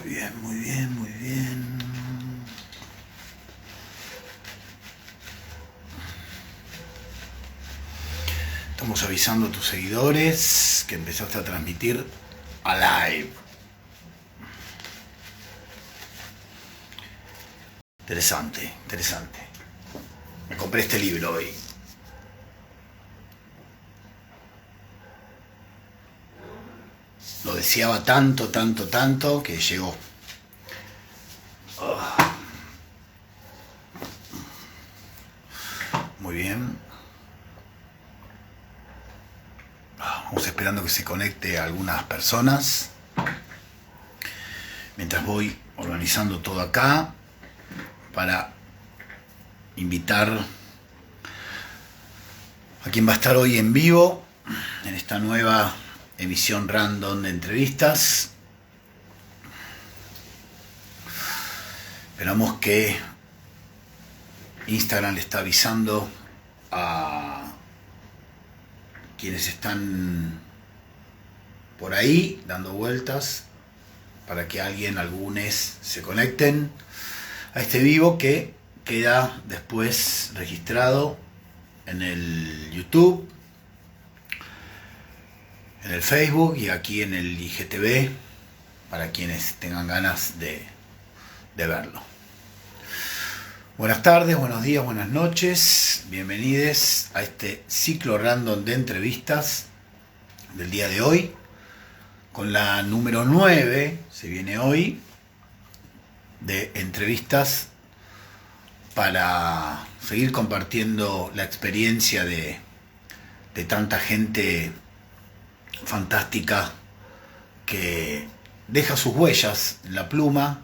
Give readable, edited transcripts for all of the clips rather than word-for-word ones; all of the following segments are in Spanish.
Muy bien, muy bien, muy bien. Estamos avisando a tus seguidores que empezaste a transmitir a live. Interesante, interesante. Me compré este libro hoy. Lo deseaba tanto, tanto, tanto que llegó. Muy bien. Vamos esperando que se conecte a algunas personas. Mientras voy organizando todo acá para invitar a quien va a estar hoy en vivo en esta nueva emisión random de entrevistas. Esperamos que Instagram le está avisando a quienes están por ahí dando vueltas para que algunos se conecten a este vivo que queda después registrado en el YouTube, en el Facebook y aquí en el IGTV para quienes tengan ganas de verlo. Buenas tardes, buenos días, buenas noches, bienvenidos a este ciclo random de entrevistas del día de hoy, con la número 9, se viene hoy, de entrevistas para seguir compartiendo la experiencia de tanta gente fantástica que deja sus huellas en la pluma,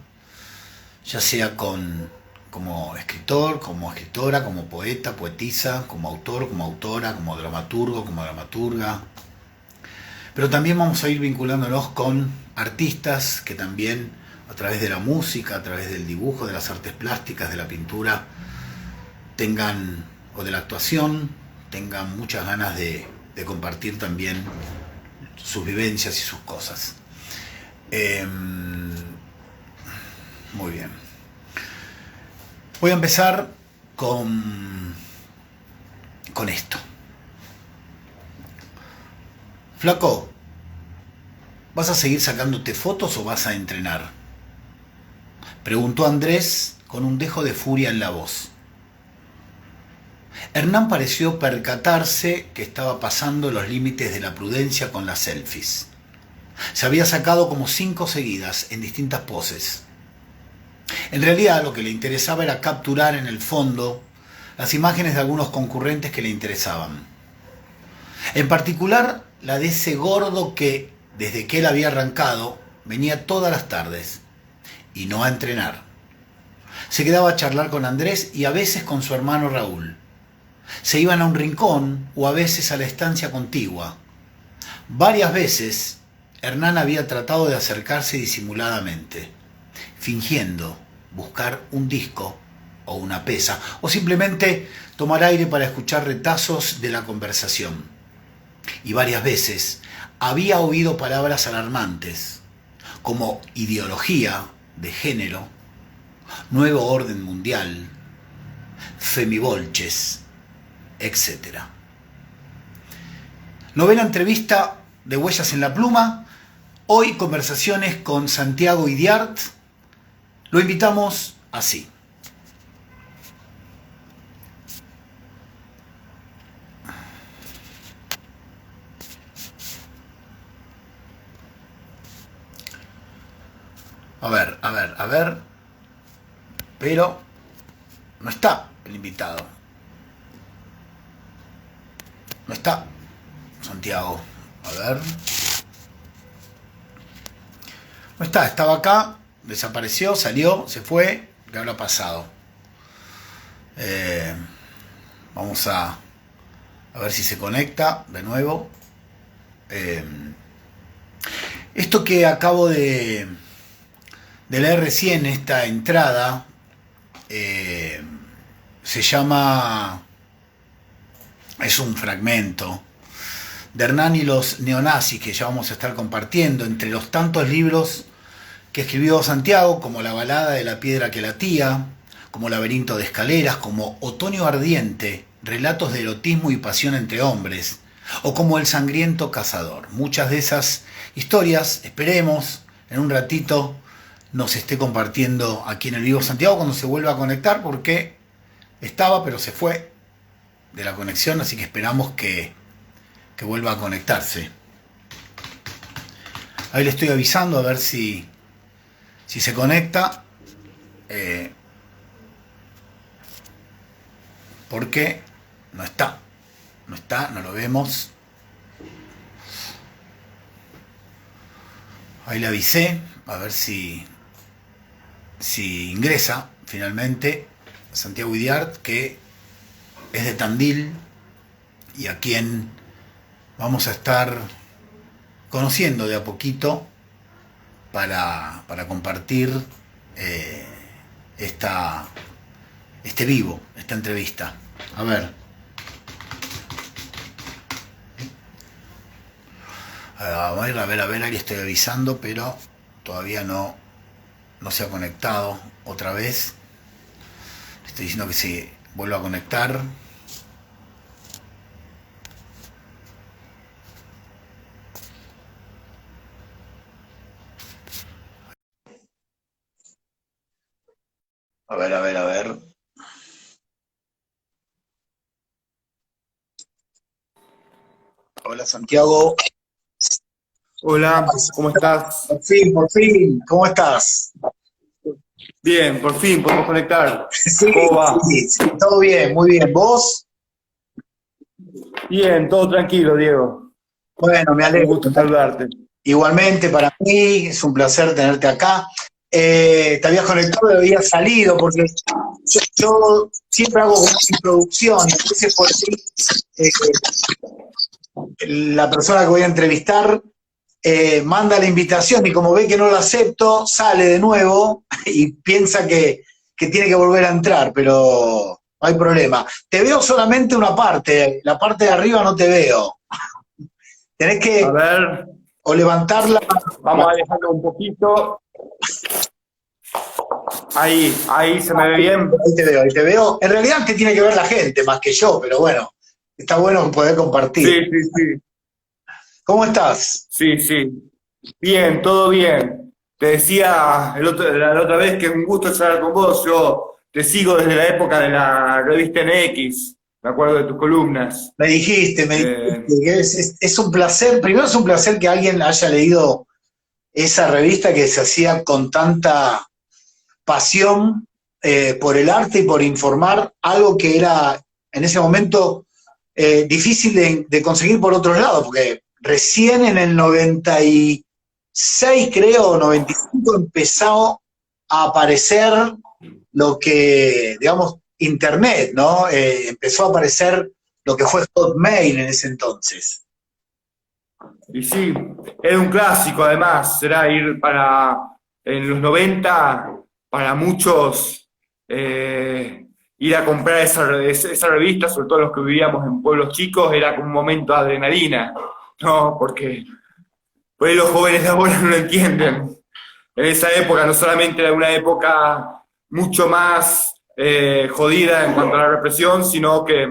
ya sea como escritor, como escritora, como poeta, poetisa, como autor, como autora, como dramaturgo, como dramaturga. Pero también vamos a ir vinculándonos con artistas que también a través de la música, a través del dibujo, de las artes plásticas, de la pintura, tengan, o de la actuación, tengan muchas ganas de compartir también sus vivencias y sus cosas. Muy bien. Voy a empezar con esto. Flaco, ¿vas a seguir sacándote fotos o vas a entrenar?, preguntó Andrés con un dejo de furia en la voz. Hernán pareció percatarse que estaba pasando los límites de la prudencia con las selfies. Se había sacado como 5 seguidas en distintas poses. En realidad lo que le interesaba era capturar en el fondo las imágenes de algunos concurrentes que le interesaban. En particular la de ese gordo que, desde que él había arrancado, venía todas las tardes, y no a entrenar. Se quedaba a charlar con Andrés y a veces con su hermano Raúl. Se iban a un rincón o a veces a la estancia contigua. Varias veces Hernán había tratado de acercarse disimuladamente, fingiendo buscar un disco o una pesa, o simplemente tomar aire para escuchar retazos de la conversación. Y varias veces había oído palabras alarmantes, como ideología de género, nuevo orden mundial, femivolches, etc. Novena entrevista de Huellas en la Pluma. Hoy conversaciones con Santiago Idiart. Lo invitamos así. A ver. Pero no está el invitado. No está Santiago. A ver. No está, estaba acá, desapareció, salió, se fue. ¿Qué habrá pasado? Vamos a ver si se conecta de nuevo. Esto que acabo de leer recién, esta entrada, se llama, es un fragmento de Hernán y los neonazis que ya vamos a estar compartiendo entre los tantos libros que escribió Santiago, como La balada de la piedra que latía, como Laberinto de escaleras, como Otoño ardiente, relatos de erotismo y pasión entre hombres, o como El sangriento cazador. Muchas de esas historias, esperemos, en un ratito nos esté compartiendo aquí en el Vivo Santiago cuando se vuelva a conectar, porque estaba pero se fue de la conexión, así que esperamos que vuelva a conectarse. Ahí le estoy avisando a ver si se conecta, porque no está, no lo vemos. Ahí le avisé, a ver si ingresa finalmente Santiago Idiart, que es de Tandil y a quien vamos a estar conociendo de a poquito para compartir este vivo, esta entrevista. A ver. A ver, ahí le estoy avisando, pero todavía no se ha conectado otra vez. Le estoy diciendo que se vuelva a conectar. A ver. Hola, Santiago. Hola, ¿cómo estás? Por fin, ¿cómo estás? Bien, por fin podemos conectar. Sí, ¿Cómo va? sí, todo bien, muy bien. ¿Vos? Bien, todo tranquilo, Diego. Bueno, me Un alegro. gusto saludarte. Igualmente para mí es un placer tenerte acá. Te habías conectado y habías salido, porque yo siempre hago una introducción, y a veces por ahí la persona que voy a entrevistar manda la invitación y como ve que no la acepto, sale de nuevo y piensa que tiene que volver a entrar, pero no hay problema. Te veo solamente una parte, la parte de arriba no te veo. Tenés A que ver, o levantarla. vamos a dejarlo un poquito. Ahí se me ve bien. Ahí te veo. En realidad te tiene que ver la gente más que yo, pero bueno, está bueno poder compartir. Sí, sí, sí. ¿Cómo estás? Sí, sí. Bien, todo bien. Te decía la otra vez que es un gusto charlar con vos. Yo te sigo desde la época de la revista NX. Me acuerdo de tus columnas. Me dijiste Eh, que es un placer. Primero es un placer que alguien haya leído esa revista que se hacía con tanta pasión por el arte y por informar algo que era en ese momento difícil de conseguir por otros lados, porque recién en el 96, creo, 95, empezó a aparecer lo que, digamos, Internet, ¿no? Empezó a aparecer lo que fue Hotmail en ese entonces. Y sí, es un clásico además, será ir en los 90 para muchos, ir a comprar esa revista, sobre todo los que vivíamos en pueblos chicos, era como un momento de adrenalina, ¿no? Porque pues los jóvenes de ahora no lo entienden. En esa época no solamente era una época mucho más jodida en cuanto a la represión, sino que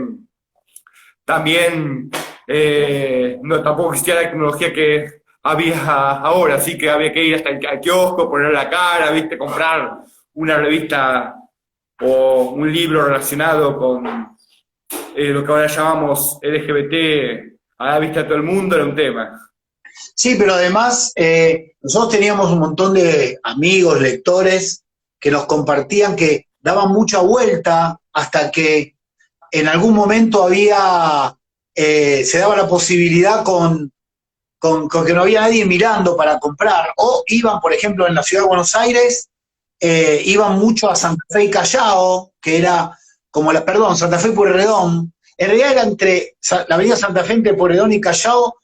también no, tampoco existía la tecnología que había ahora, así que había que ir hasta el kiosco, poner la cara, ¿viste? Comprar una revista o un libro relacionado con lo que ahora llamamos LGBT a la vista de todo el mundo, era un tema. Sí, pero además nosotros teníamos un montón de amigos, lectores, que nos compartían que daban mucha vuelta hasta que en algún momento se daba la posibilidad con que no había nadie mirando para comprar, o iban, por ejemplo, en la ciudad de Buenos Aires, iban mucho a Santa Fe y Callao, que era como Santa Fe y Pueyrredón. En realidad era entre la avenida Santa Fe, entre Pueyrredón y Callao,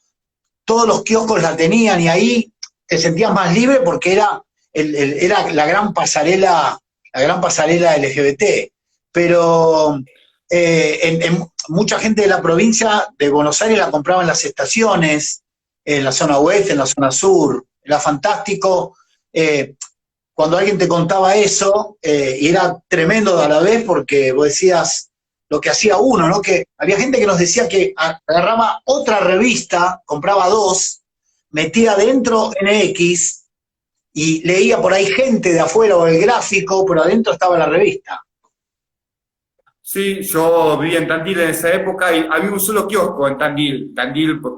todos los kioscos la tenían y ahí te sentías más libre porque era la gran pasarela LGBT. Pero mucha gente de la provincia de Buenos Aires la compraba en las estaciones, en la zona oeste, en la zona sur. Era fantástico. cuando alguien te contaba eso, y era tremendo a la vez porque vos decías lo que hacía uno, ¿no? Que había gente que nos decía que agarraba otra revista, compraba dos, metía dentro NX y leía por ahí gente de afuera o el gráfico, pero adentro estaba la revista. Sí, yo vivía en Tandil en esa época y había un solo kiosco en Tandil. Tandil, por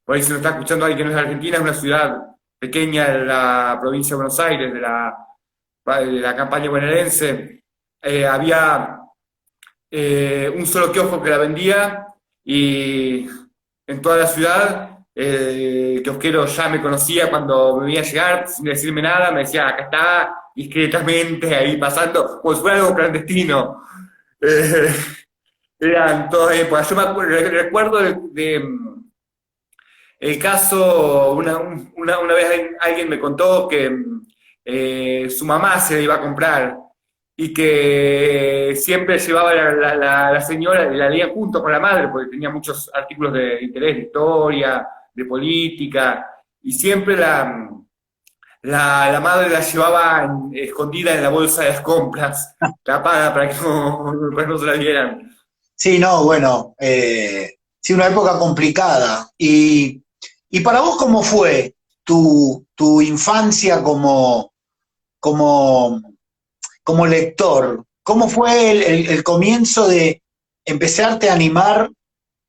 ahí si nos está escuchando alguien que no es de Argentina, es una ciudad pequeña de la provincia de Buenos Aires, de la campaña bonaerense. Había un solo kiosco que la vendía y en toda la ciudad el kiosquero ya me conocía cuando me veía llegar sin decirme nada, me decía, acá está, discretamente ahí pasando, como si fuera algo clandestino. Eh, Eran todas épocas. Yo recuerdo el caso, una vez alguien me contó que su mamá se la iba a comprar y que siempre llevaba la señora, la leía junto con la madre, porque tenía muchos artículos de interés, de historia, de política, y siempre la madre la llevaba escondida en la bolsa de las compras, tapada para que no se la vieran. Sí, no, bueno, sí, una época complicada. Y para vos, ¿cómo fue tu infancia como, como lector? ¿Cómo fue el comienzo de empezarte a animar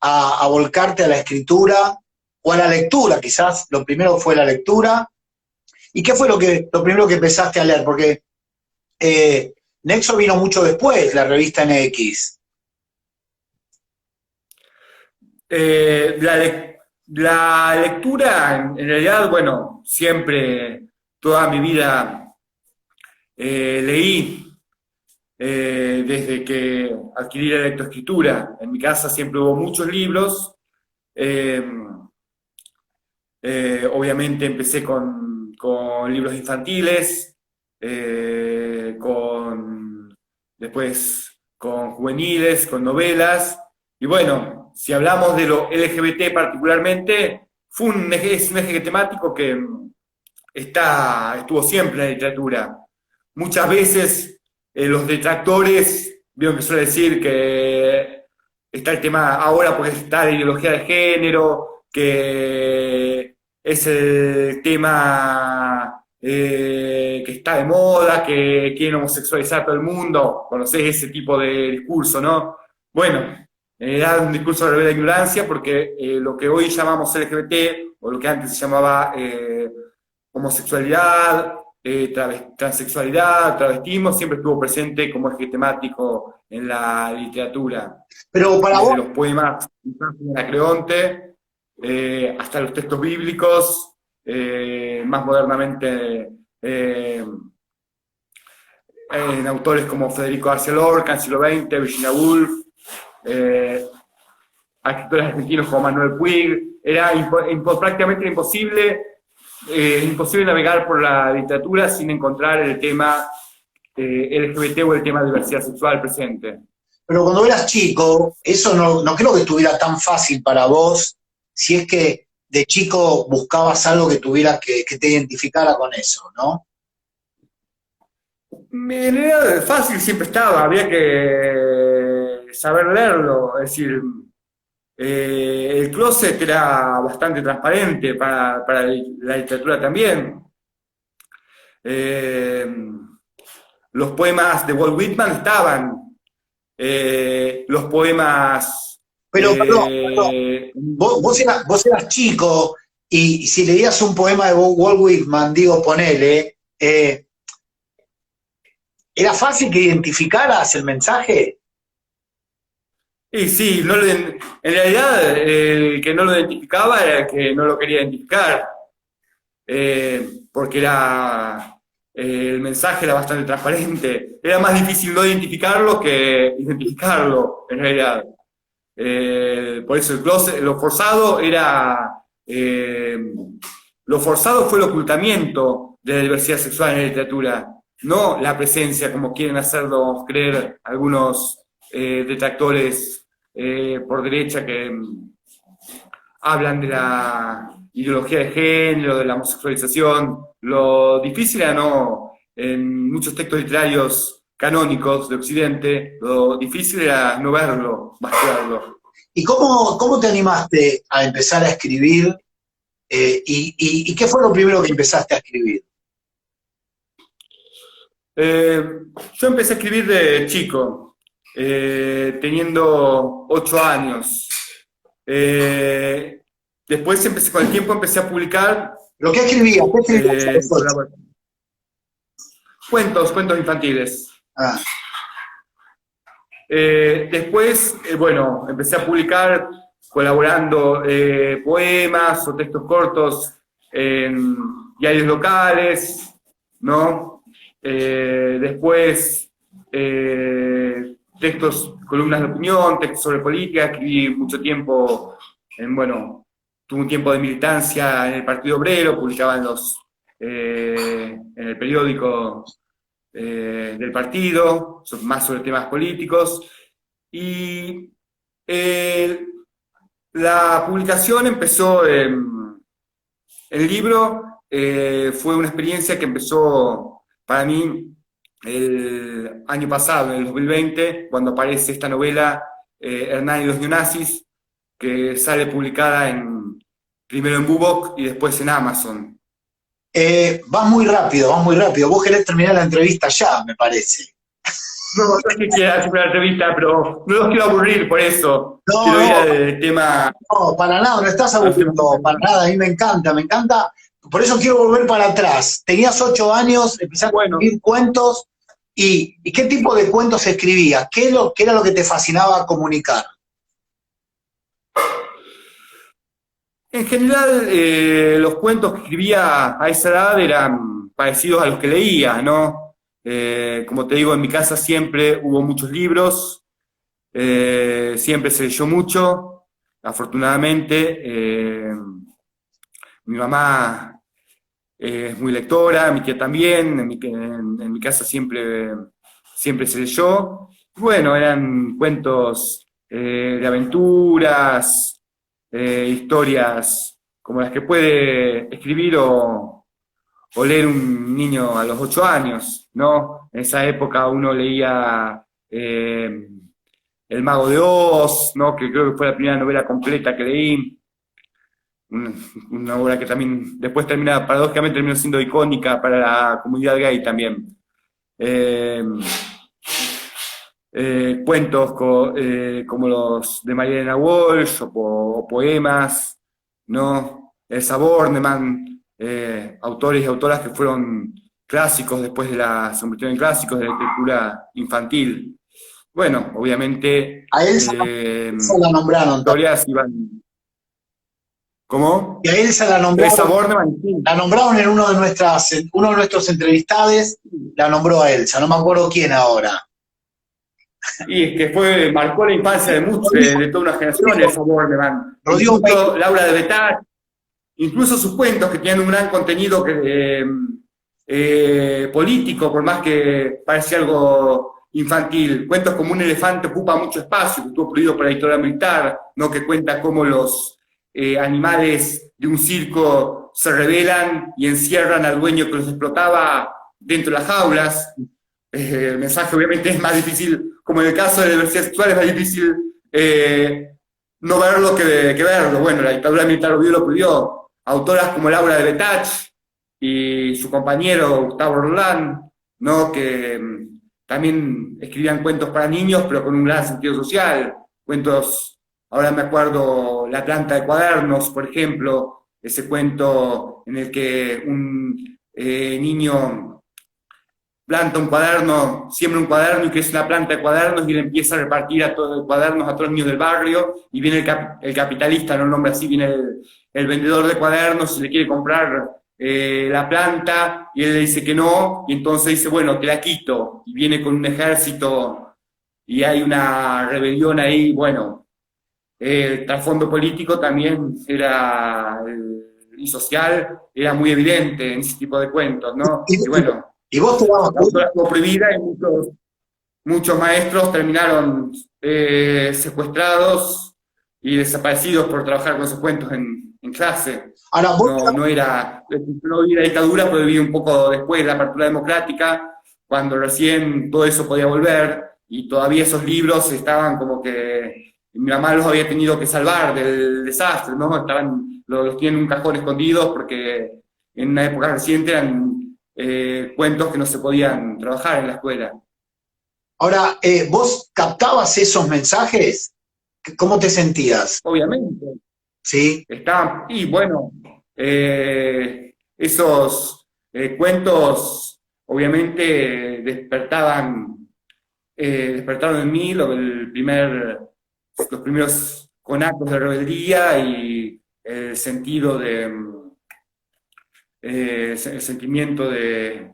a volcarte a la escritura o a la lectura? Quizás lo primero fue la lectura. ¿Y qué fue lo primero que empezaste a leer? Porque Nexo vino mucho después, la revista NX. La lectura, en realidad, bueno, siempre, toda mi vida leí desde que adquirí la lectoescritura. En mi casa siempre hubo muchos libros. eh, Obviamente empecé con libros infantiles, después con juveniles, con novelas, y bueno, si hablamos de lo LGBT particularmente, es un eje temático que estuvo siempre en la literatura. Muchas veces los detractores, vieron que suele decir que está el tema ahora porque está la ideología de género, que es el tema que está de moda, que quieren homosexualizar a todo el mundo, conocés ese tipo de discurso, ¿no? Bueno, era un discurso de revela ignorancia porque lo que hoy llamamos LGBT, o lo que antes se llamaba homosexualidad, transexualidad, travestismo, siempre estuvo presente como eje temático en la literatura, Pero para desde vos, los poemas de Anacreonte hasta los textos bíblicos, más modernamente en autores como Federico García Lorca, en el siglo XX, Virginia Woolf, a escritores argentinos como Manuel Puig, era prácticamente imposible navegar por la literatura sin encontrar el tema LGBT o el tema de diversidad sexual presente. pero cuando eras chico, eso no creo que estuviera tan fácil para vos, si es que de chico buscabas algo que tuviera que te identificara con eso, ¿no? En realidad fácil siempre estaba, había que saber leerlo, es decir, el closet era bastante transparente para la literatura también. Eh, los poemas de Walt Whitman estaban, los poemas... Pero, perdón, vos eras chico y si leías un poema de Walt Whitman, digo, ponele, ¿era fácil que identificaras el mensaje? Y sí, en realidad el que no lo identificaba era el que no lo quería identificar, porque el mensaje era bastante transparente. Era más difícil no identificarlo que identificarlo, en realidad. Por eso lo forzado fue el ocultamiento de la diversidad sexual en la literatura, no la presencia, como quieren hacernos creer algunos detractores por derecha que hablan de la ideología de género, de la homosexualización. Lo difícil era no en muchos textos literarios canónicos de Occidente, lo difícil era no verlo, vaciarlo. ¿Y cómo te animaste a empezar a escribir? ¿Y qué fue lo primero que empezaste a escribir? Yo empecé a escribir de chico, teniendo 8 años. Después con el tiempo empecé a publicar. ¿Lo que escribías? ¿Qué escribías? Cuentos infantiles. Ah. Después, bueno, empecé a publicar colaborando poemas o textos cortos en diarios locales, ¿no? Después, columnas de opinión, textos sobre política, escribí mucho tiempo, tuve un tiempo de militancia en el Partido Obrero, publicaba en el periódico del partido, más sobre temas políticos, y la publicación empezó, el libro fue una experiencia que empezó para mí el año pasado, en el 2020, cuando aparece esta novela, Hernán y los neonazis, que sale publicada primero en Bubok y después en Amazon. Vas muy rápido. Vos querés terminar la entrevista ya, me parece. No es que quiera hacer una entrevista, pero no los quiero aburrir por eso. Quiero ir al tema. No, para nada, no estás aburriendo, para nada. A mí me encanta. Por eso quiero volver para atrás. Tenías 8 años, empezaste a escribir cuentos. ¿Y qué tipo de cuentos escribías? ¿Qué era lo que te fascinaba comunicar? En general, los cuentos que escribía a esa edad eran parecidos a los que leía, ¿no? Como te digo, en mi casa siempre hubo muchos libros, siempre se leyó mucho, afortunadamente. Mi mamá es muy lectora, mi tía también, en mi casa siempre se leyó. Bueno, eran cuentos de aventuras, historias como las que puede escribir o leer un niño a los 8 años, ¿no? En esa época uno leía El Mago de Oz, ¿no? Que creo que fue la primera novela completa que leí. Una obra que también después paradójicamente terminó siendo icónica para la comunidad gay también. Cuentos como los de Marielena Walsh o poemas, ¿no? Elsa Bornemann, autores y autoras que fueron clásicos se convirtieron en clásicos de la literatura infantil. Bueno, obviamente a Elsa la nombraron. Historias iban. ¿Cómo? Y a Elsa la nombraron. La nombraron en uno de nuestros entrevistados, la nombró a Elsa, no me acuerdo quién ahora. Y es que marcó la infancia de toda una generación, Elsa Bornemann. Incluso Laura de Betach, incluso sus cuentos que tienen un gran contenido político, por más que parecía algo infantil. Cuentos como Un elefante ocupa mucho espacio, que estuvo prohibido por la dictadura militar, ¿no? Que cuenta cómo los animales de un circo se rebelan y encierran al dueño que los explotaba dentro de las jaulas. El mensaje obviamente es más difícil, como en el caso de la diversidad sexual, es más difícil no verlo que verlo. Bueno, la dictadura militar lo prohibió. Autoras como Laura de Betach y su compañero Gustavo Roldán, ¿no? Que también escribían cuentos para niños, pero con un gran sentido social. Cuentos. Ahora me acuerdo La planta de cuadernos, por ejemplo, ese cuento en el que un niño planta un cuaderno, siembra un cuaderno y crece una planta de cuadernos y le empieza a repartir cuadernos a todos los niños del barrio y viene el capitalista, no lo nombra así, viene el vendedor de cuadernos y le quiere comprar la planta y él le dice que no y entonces dice, bueno, te la quito y viene con un ejército y hay una rebelión ahí, bueno. El trasfondo político también y social era muy evidente en ese tipo de cuentos, ¿no? Y bueno, ¿y vos te dabas cuenta? Prohibida y muchos maestros terminaron secuestrados y desaparecidos por trabajar con esos cuentos en en clase. Ahora, vos, No era, no vi la dictadura, pero vi un poco después la apertura democrática, cuando recién todo eso podía volver, y todavía esos libros estaban como que mi mamá los había tenido que salvar del desastre, ¿no? Estaban, los tienen en un cajón escondidos porque en una época reciente eran cuentos que no se podían trabajar en la escuela. ahora, ¿vos captabas esos mensajes? ¿Cómo te sentías? Obviamente, ¿Sí? estaban, y bueno, esos cuentos obviamente despertaron en mí los primeros conactos de rebeldía y el sentido el sentimiento de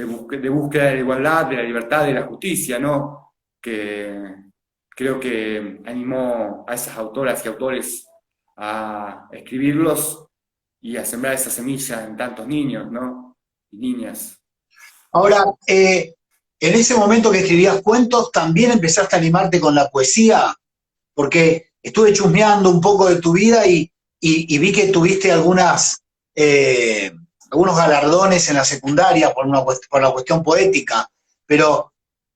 búsqueda de la igualdad, de la libertad, de la justicia, ¿no? Que creo que animó a esas autoras y autores a escribirlos y a sembrar esa semilla en tantos niños, ¿no? Y niñas. Ahora, en ese momento que escribías cuentos, ¿también empezaste a animarte con la poesía? Porque estuve chusmeando un poco de tu vida y vi que tuviste algunos galardones en la secundaria por la cuestión poética, pero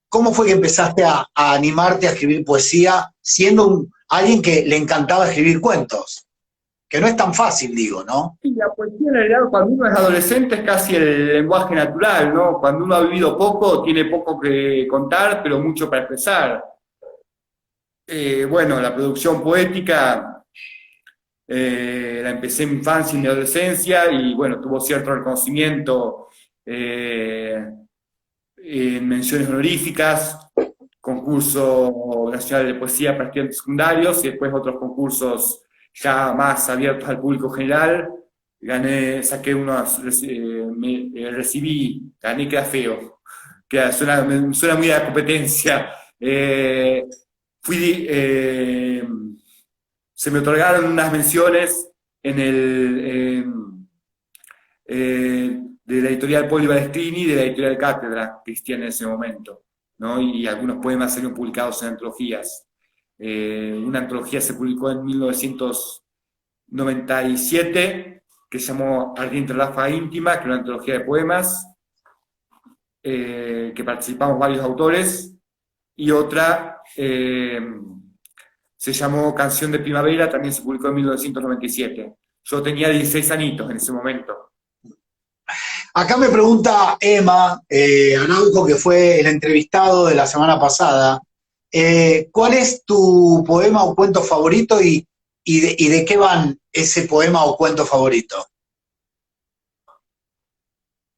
¿cómo fue que empezaste a animarte a escribir poesía siendo alguien que le encantaba escribir cuentos? Que no es tan fácil, digo, ¿no? Y la poesía en realidad cuando uno es adolescente es casi el lenguaje natural, ¿no? Cuando uno ha vivido poco, tiene poco que contar, pero mucho para expresar. Bueno, la producción poética la empecé en mi infancia y mi adolescencia y bueno, tuvo cierto reconocimiento en menciones honoríficas, concurso nacional de poesía para estudiantes secundarios y después otros concursos ya más abiertos al público general. Saqué gané, queda feo, suena muy a competencia. Fui, se me otorgaron unas menciones de la editorial Poli Balestrini y de la editorial Cátedra, que existía en ese momento, ¿no? Y algunos poemas salieron publicados en antologías. Una antología se publicó en 1997, que se llamó Ardiente Ráfaga Íntima, que era una antología de poemas, que participamos varios autores, y otra se llamó Canción de Primavera, también se publicó en 1997. Yo tenía 16 añitos en ese momento. Acá me pregunta Emma Araujo, que fue el entrevistado de la semana pasada, ¿cuál es tu poema o cuento favorito y de qué van ese poema o cuento favorito?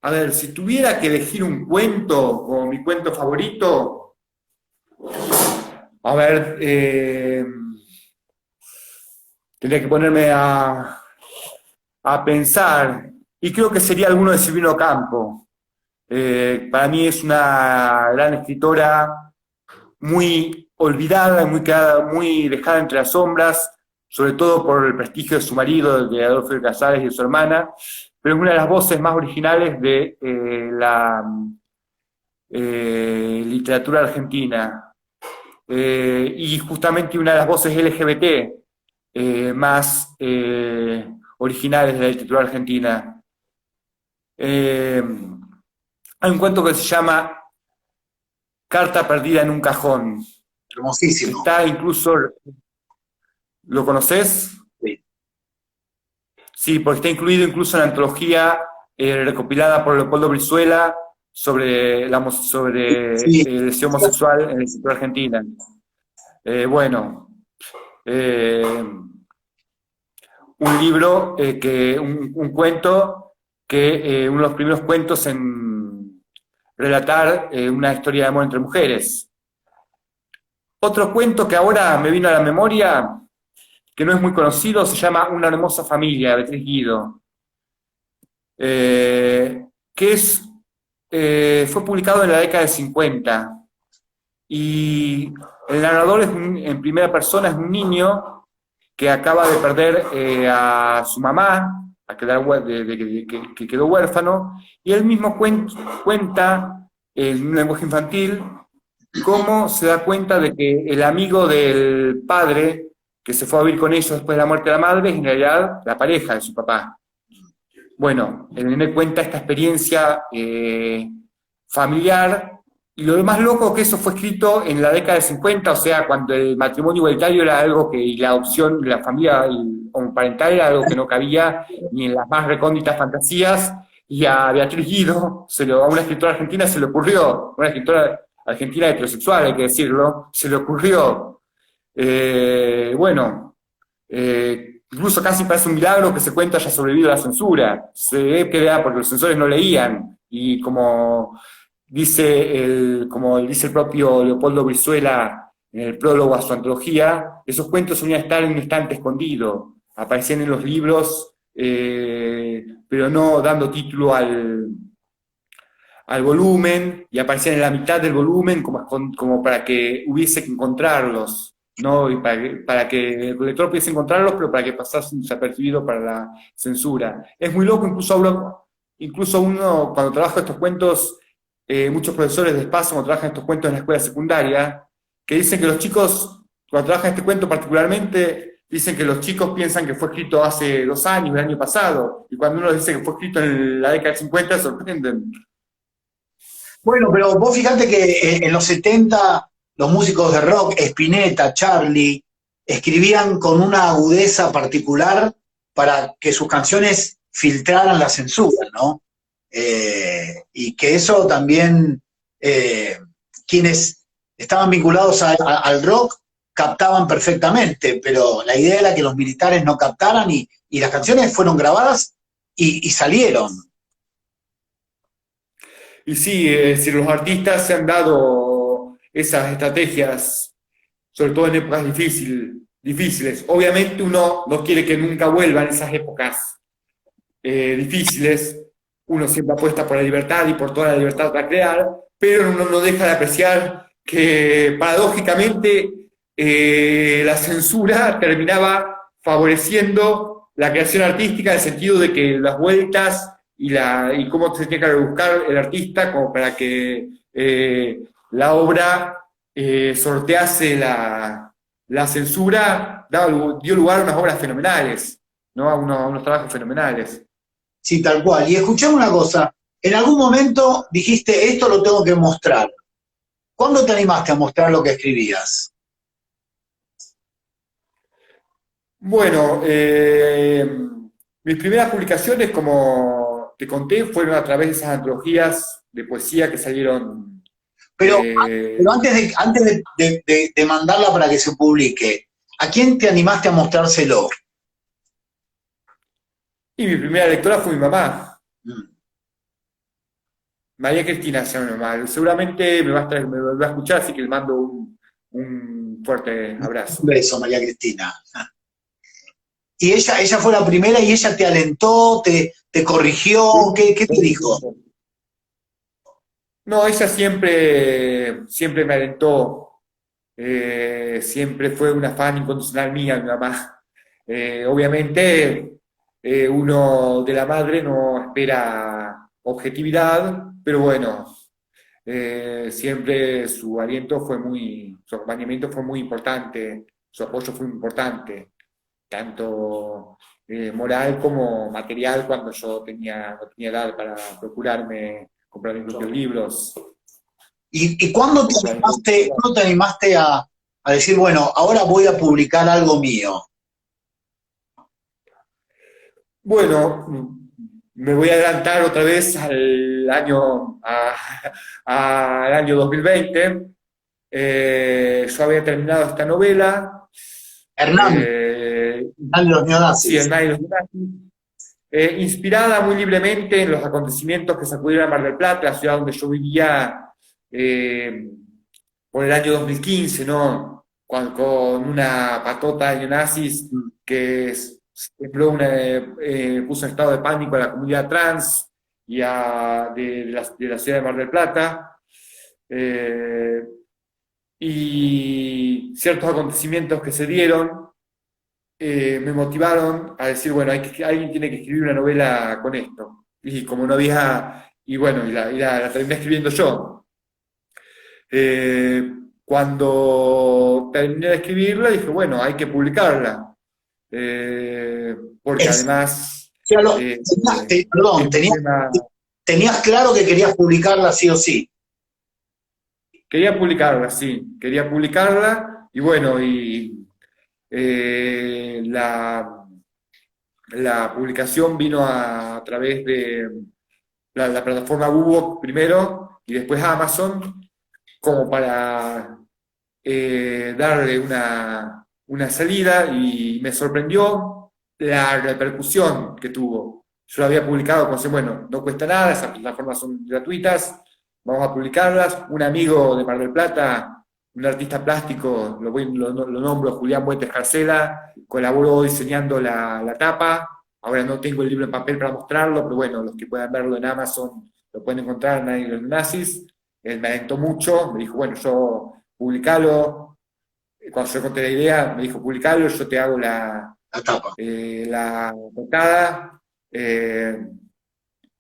A ver, si tuviera que elegir un cuento como mi cuento favorito, a ver, tendría que ponerme a pensar, y creo que sería alguno de Silvino Campo. Para mí es una gran escritora, muy olvidada, muy dejada entre las sombras, sobre todo por el prestigio de su marido, de Adolfo de Casares y de su hermana, pero es una de las voces más originales de la literatura argentina. Y justamente una de las voces LGBT más originales de la literatura argentina. Hay un cuento que se llama Carta perdida en un cajón. Hermosísimo. Está incluso, ¿lo conoces? Sí. Sí, porque está incluido incluso en la antología recopilada por Leopoldo Brizuela sobre Sí. el deseo homosexual en la literatura argentina. Bueno, un libro, un cuento que uno de los primeros cuentos en relatar una historia de amor entre mujeres. Otro cuento que ahora me vino a la memoria, que no es muy conocido, se llama Una hermosa familia, de Beatriz Guido, fue publicado en la década del 50, y el narrador en primera persona es un niño que acaba de perder a su mamá, que quedó huérfano, y él mismo cuenta en un lenguaje infantil cómo se da cuenta de que el amigo del padre, que se fue a vivir con ellos después de la muerte de la madre, es en realidad la pareja de su papá. Bueno, el nene cuenta esta experiencia familiar, y lo más loco que eso fue escrito en la década de 50, o sea, cuando el matrimonio igualitario era algo que, y la opción de la familia homoparental era algo que no cabía ni en las más recónditas fantasías, y a Beatriz Guido, a una escritora argentina se le ocurrió, una escritora argentina heterosexual, hay que decirlo, se le ocurrió, bueno, incluso casi parece un milagro que ese cuento haya sobrevivido a la censura. Se ve que era porque los censores no leían, y como dice el propio Leopoldo Brizuela en el prólogo a su antología, esos cuentos solían estar en un estante escondido, aparecían en los libros, pero no dando título al volumen, y aparecían en la mitad del volumen como para que hubiese que encontrarlos, ¿no? Y para que el lector pudiese encontrarlos, pero para que pasasen desapercibido para la censura. Es muy loco, incluso uno, cuando trabaja estos cuentos, muchos profesores de espacio, cuando trabajan estos cuentos en la escuela secundaria, que dicen que los chicos, cuando trabajan este cuento particularmente, dicen que los chicos piensan que fue escrito hace 2 años, el año pasado, y cuando uno les dice que fue escrito en la década del 50, se sorprenden. Bueno, pero vos fíjate que en los 70 los músicos de rock, Spinetta, Charlie, escribían con una agudeza particular para que sus canciones filtraran la censura, ¿no? Y que eso también, quienes estaban vinculados al rock captaban perfectamente, pero la idea era que los militares no captaran, y las canciones fueron grabadas y salieron. Y sí, si los artistas se han dado esas estrategias, sobre todo en épocas difíciles. Obviamente uno no quiere que nunca vuelvan esas épocas difíciles, uno siempre apuesta por la libertad y por toda la libertad para crear, pero uno no deja de apreciar que paradójicamente la censura terminaba favoreciendo la creación artística, en el sentido de que las vueltas y cómo se tiene que rebuscar el artista como para que la obra sortease la censura, dio lugar a unas obras fenomenales, ¿no? A unos trabajos fenomenales. Sí, tal cual. Y escuchame una cosa, en algún momento dijiste, esto lo tengo que mostrar. ¿Cuándo te animaste a mostrar lo que escribías? Bueno, mis primeras publicaciones, como te conté, fueron a través de esas antologías de poesía que salieron. Pero, pero antes de mandarla para que se publique, ¿a quién te animaste a mostrárselo? Y mi primera lectora fue mi mamá, Mm. María Cristina se llama mi mamá. Seguramente me va a escuchar, así que le mando un fuerte Un abrazo. beso, María Cristina. Y ella fue la primera, y ella te alentó, te corrigió, ¿qué te dijo? No, ella siempre me alentó, siempre fue una fan incondicional mía, mi mamá. Obviamente, uno de la madre no espera objetividad, pero bueno, siempre su acompañamiento fue muy importante, su apoyo fue importante, tanto moral como material, cuando yo no tenía edad para procurarme comprar mis propios libros. ¿Y cuándo te animaste a decir, bueno, ahora voy a publicar algo mío? Bueno, me voy a adelantar otra vez al año 2020. Yo había terminado esta novela. Hernán, Hernán de los Sí, neonazis. El Maíz de los Nazis, inspirada muy libremente en los acontecimientos que sacudieron a Mar del Plata, la ciudad donde yo vivía, eh, por el año 2015, ¿no? Con una patota de neonazis que puso en estado de pánico a la comunidad trans de la ciudad de Mar del Plata. Eh, y ciertos acontecimientos que se dieron me motivaron a decir, bueno, alguien tiene que escribir una novela con esto. Y como no había, y bueno, la terminé escribiendo yo. Eh, cuando terminé de escribirla, dije, bueno, hay que publicarla, porque Es, además ya eh, perdón, es un tema. tenías claro que querías publicarla sí o sí. Quería publicarla, sí, quería publicarla, y bueno, la publicación vino a través de la plataforma Google primero y después Amazon, como para darle una salida, y me sorprendió la repercusión que tuvo. Yo lo había publicado, pensé, bueno, no cuesta nada, esas plataformas son gratuitas, vamos a publicarlas. Un amigo de Mar del Plata, un artista plástico, lo nombro, Julián Buentes Carcela, colaboró diseñando la tapa. Ahora no tengo el libro en papel para mostrarlo, pero bueno, los que puedan verlo en Amazon lo pueden encontrar, Nadie de los Nazis. Él me alentó mucho, me dijo, bueno, yo publicalo. Cuando yo conté la idea, me dijo, publicalo, yo te hago La tapa. la portada. Eh,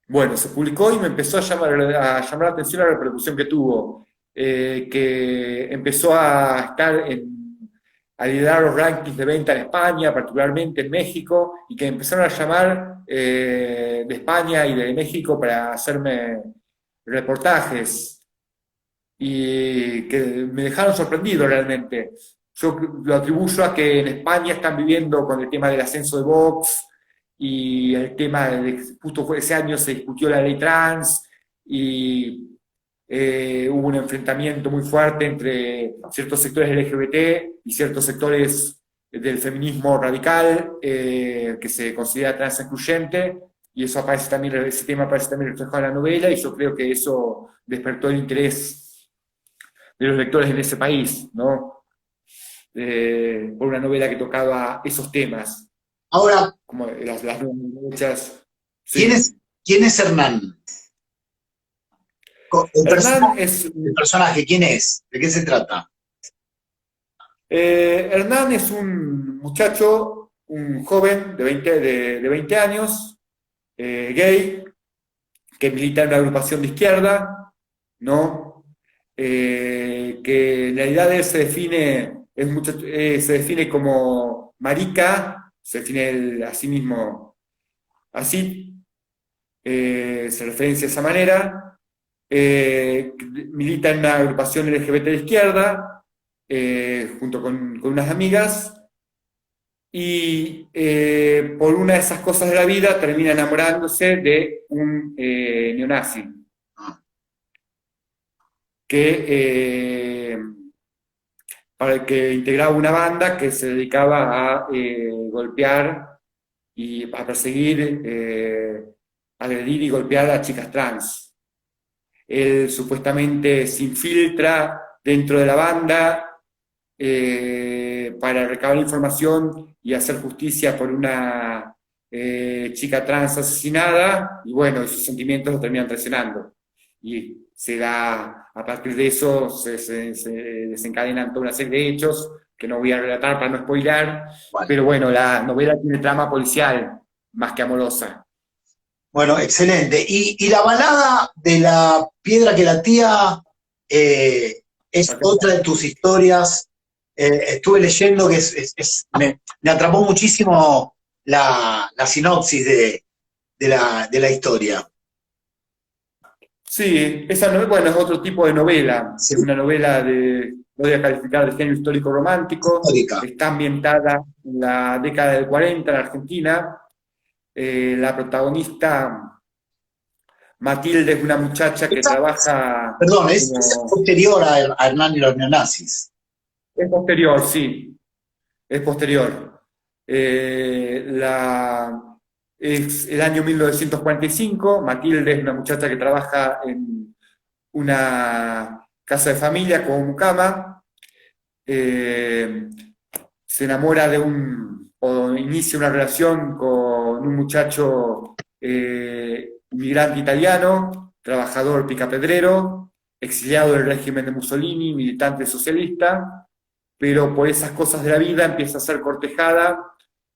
bueno, se publicó y me empezó a llamar la atención la repercusión que tuvo, que empezó a a liderar los rankings de venta en España, particularmente en México, y que empezaron a llamar de España y de México para hacerme reportajes, y que me dejaron sorprendido realmente. Yo lo atribuyo a que en España están viviendo con el tema del ascenso de Vox, y el tema de, justo fue ese año se discutió la ley trans, y hubo un enfrentamiento muy fuerte entre ciertos sectores LGBT y ciertos sectores del feminismo radical, que se considera trans excluyente, y eso aparece también, ese tema aparece también reflejado en la novela, y yo creo que eso despertó el interés de los lectores en ese país, ¿no? Por una novela que tocaba esos temas, Ahora, como las muchas. ¿quién es, Sí. quién es Hernán? Hernán es, El personaje, ¿quién es? ¿De qué se trata? Hernán es un muchacho, un joven de 20 años, gay, que milita en una agrupación de izquierda, ¿no? Que en realidad él se define como marica, se define él a sí mismo así, se referencia de esa manera. Milita en una agrupación LGBT de izquierda, junto con unas amigas, y por una de esas cosas de la vida termina enamorándose de un neonazi Ah, que, para el que integraba una banda que se dedicaba a golpear y a perseguir, agredir y golpear a chicas trans. Él supuestamente se infiltra dentro de la banda, para recabar información y hacer justicia por una chica trans asesinada, y bueno, sus sentimientos lo terminan traicionando. Y se da, a partir de eso, se desencadenan toda una serie de hechos que no voy a relatar para no spoilar, vale. pero bueno, la novela tiene trama policial más que amorosa. Bueno, excelente. Y la balada de la piedra que latía es otra de tus historias. Estuve leyendo que me atrapó muchísimo la sinopsis de la historia. Sí, esa novela, bueno, es otro tipo de novela, Sí, es una novela lo voy a calificar de género histórico romántico, histórica. está ambientada en la década del 40 en Argentina. La protagonista, Matilde, es una muchacha que Esta- trabaja Perdón, es como. posterior a Hernán y los neonazis. Es posterior, sí, es posterior. Es el año 1945. Matilde es una muchacha que trabaja en una casa de familia como mucama. eh, Se enamora o inicia una relación con un muchacho inmigrante italiano, trabajador picapedrero, exiliado del régimen de Mussolini, militante socialista, pero por esas cosas de la vida empieza a ser cortejada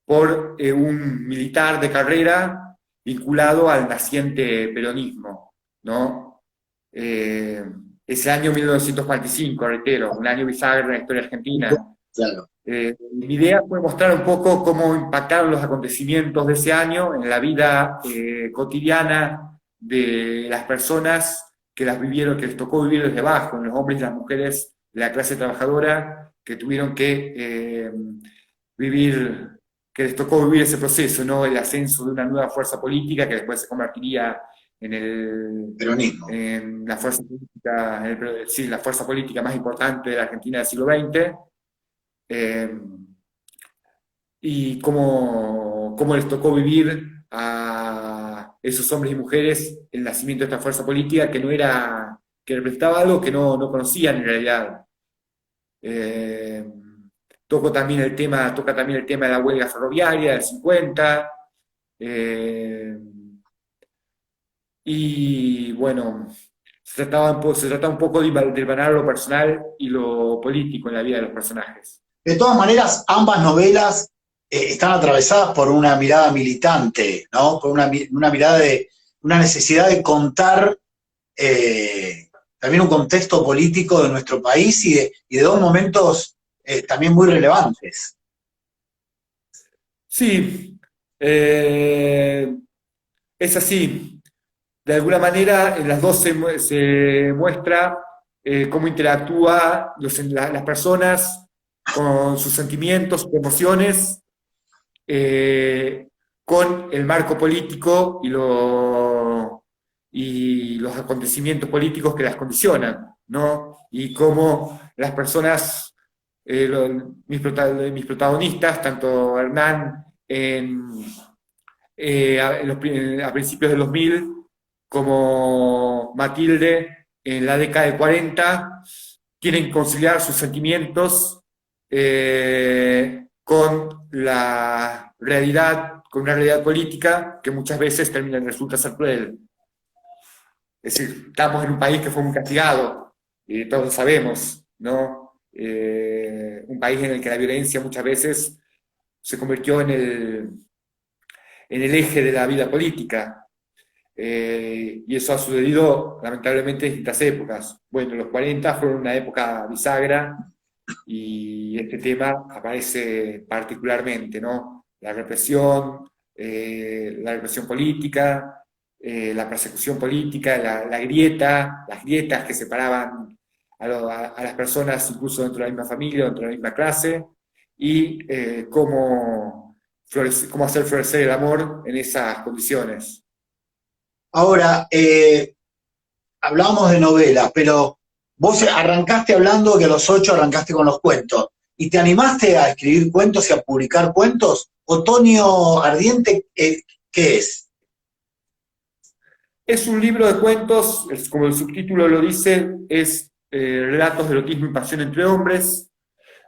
por un militar de carrera vinculado al naciente peronismo, ¿no? Eh, es el año 1945, reitero, un año bisagra en la historia argentina. Claro. Mi idea fue mostrar un poco cómo impactaron los acontecimientos de ese año en la vida cotidiana de las personas que las vivieron, que les tocó vivir desde abajo, en los hombres y las mujeres de la clase trabajadora que tuvieron que vivir, que les tocó vivir ese proceso, ¿no? El ascenso de una nueva fuerza política que después se convertiría Peronismo. en la fuerza política, sí, la fuerza política más importante de la Argentina del siglo XX. Y cómo les tocó vivir a esos hombres y mujeres el nacimiento de esta fuerza política que no era, que representaba algo que no conocían en realidad. Eh, toca también el tema de la huelga ferroviaria del 50. Y bueno, se trata un poco de hilvanar lo personal y lo político en la vida de los personajes. De todas maneras, ambas novelas están atravesadas por una mirada militante, ¿no? Por una mirada de una necesidad de contar también un contexto político de nuestro país y de dos momentos también muy relevantes. Sí, es así. De alguna manera, en las dos se muestra cómo interactúa las personas con sus sentimientos, sus emociones, eh, con el marco político y los acontecimientos políticos que las condicionan, ¿no? Y cómo las personas, mis protagonistas, tanto Hernán a principios de 2000, como Matilde en la década de 40, quieren conciliar sus sentimientos con la realidad, con una realidad política que muchas veces resulta ser cruel. Es decir, estamos en un país que fue muy castigado, y todos lo sabemos, ¿no? Un país en el que la violencia muchas veces se convirtió en el eje de la vida política. Y eso ha sucedido lamentablemente en distintas épocas. Bueno, los 40 fueron una época bisagra y este tema aparece particularmente, ¿no? La represión política, la persecución política, la grieta, las grietas que separaban a las personas incluso dentro de la misma familia, dentro de la misma clase, y cómo hacer florecer el amor en esas condiciones. Ahora, hablábamos de novelas, pero vos arrancaste hablando que a los 8 arrancaste con los cuentos. ¿Y te animaste a escribir cuentos y a publicar cuentos? ¿Otoño Ardiente qué es? Es un libro de cuentos, como el subtítulo lo dice, es relatos de erotismo y pasión entre hombres.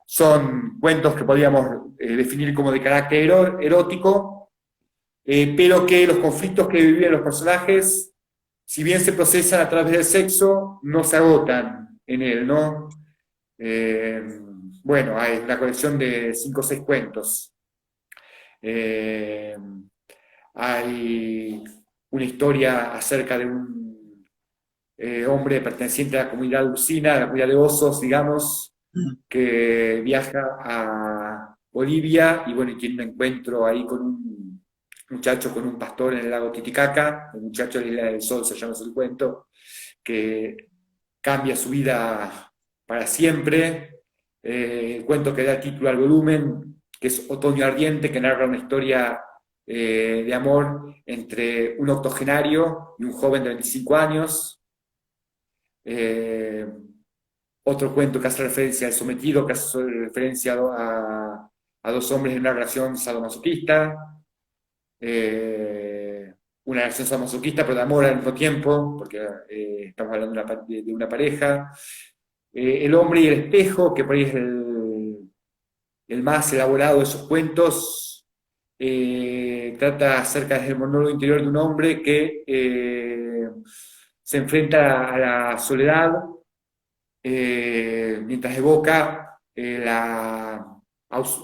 Son cuentos que podríamos definir como de carácter erótico, pero que los conflictos que viven los personajes, si bien se procesan a través del sexo, no se agotan en él, ¿no? Eh, bueno, hay una colección de 5 o 6 cuentos. Eh, Hay una historia acerca de un hombre perteneciente a la comunidad lucina, a la comunidad de osos, digamos, que viaja a Bolivia y bueno, y tiene un encuentro ahí con un muchacho, con un pastor en el lago Titicaca, el muchacho de la Isla del Sol se llama ese cuento, que cambia su vida para siempre. El cuento que da título al volumen, que es Otoño Ardiente, que narra una historia de amor entre un octogenario y un joven de 25 años. Otro cuento que hace referencia al sometido, que hace referencia a dos hombres en una relación sadomasoquista. Una relación sadomasoquista, pero de amor al mismo tiempo, porque estamos hablando de una pareja. El hombre y el espejo, que por ahí es el más elaborado de esos cuentos, trata acerca del monólogo interior de un hombre que se enfrenta a la soledad mientras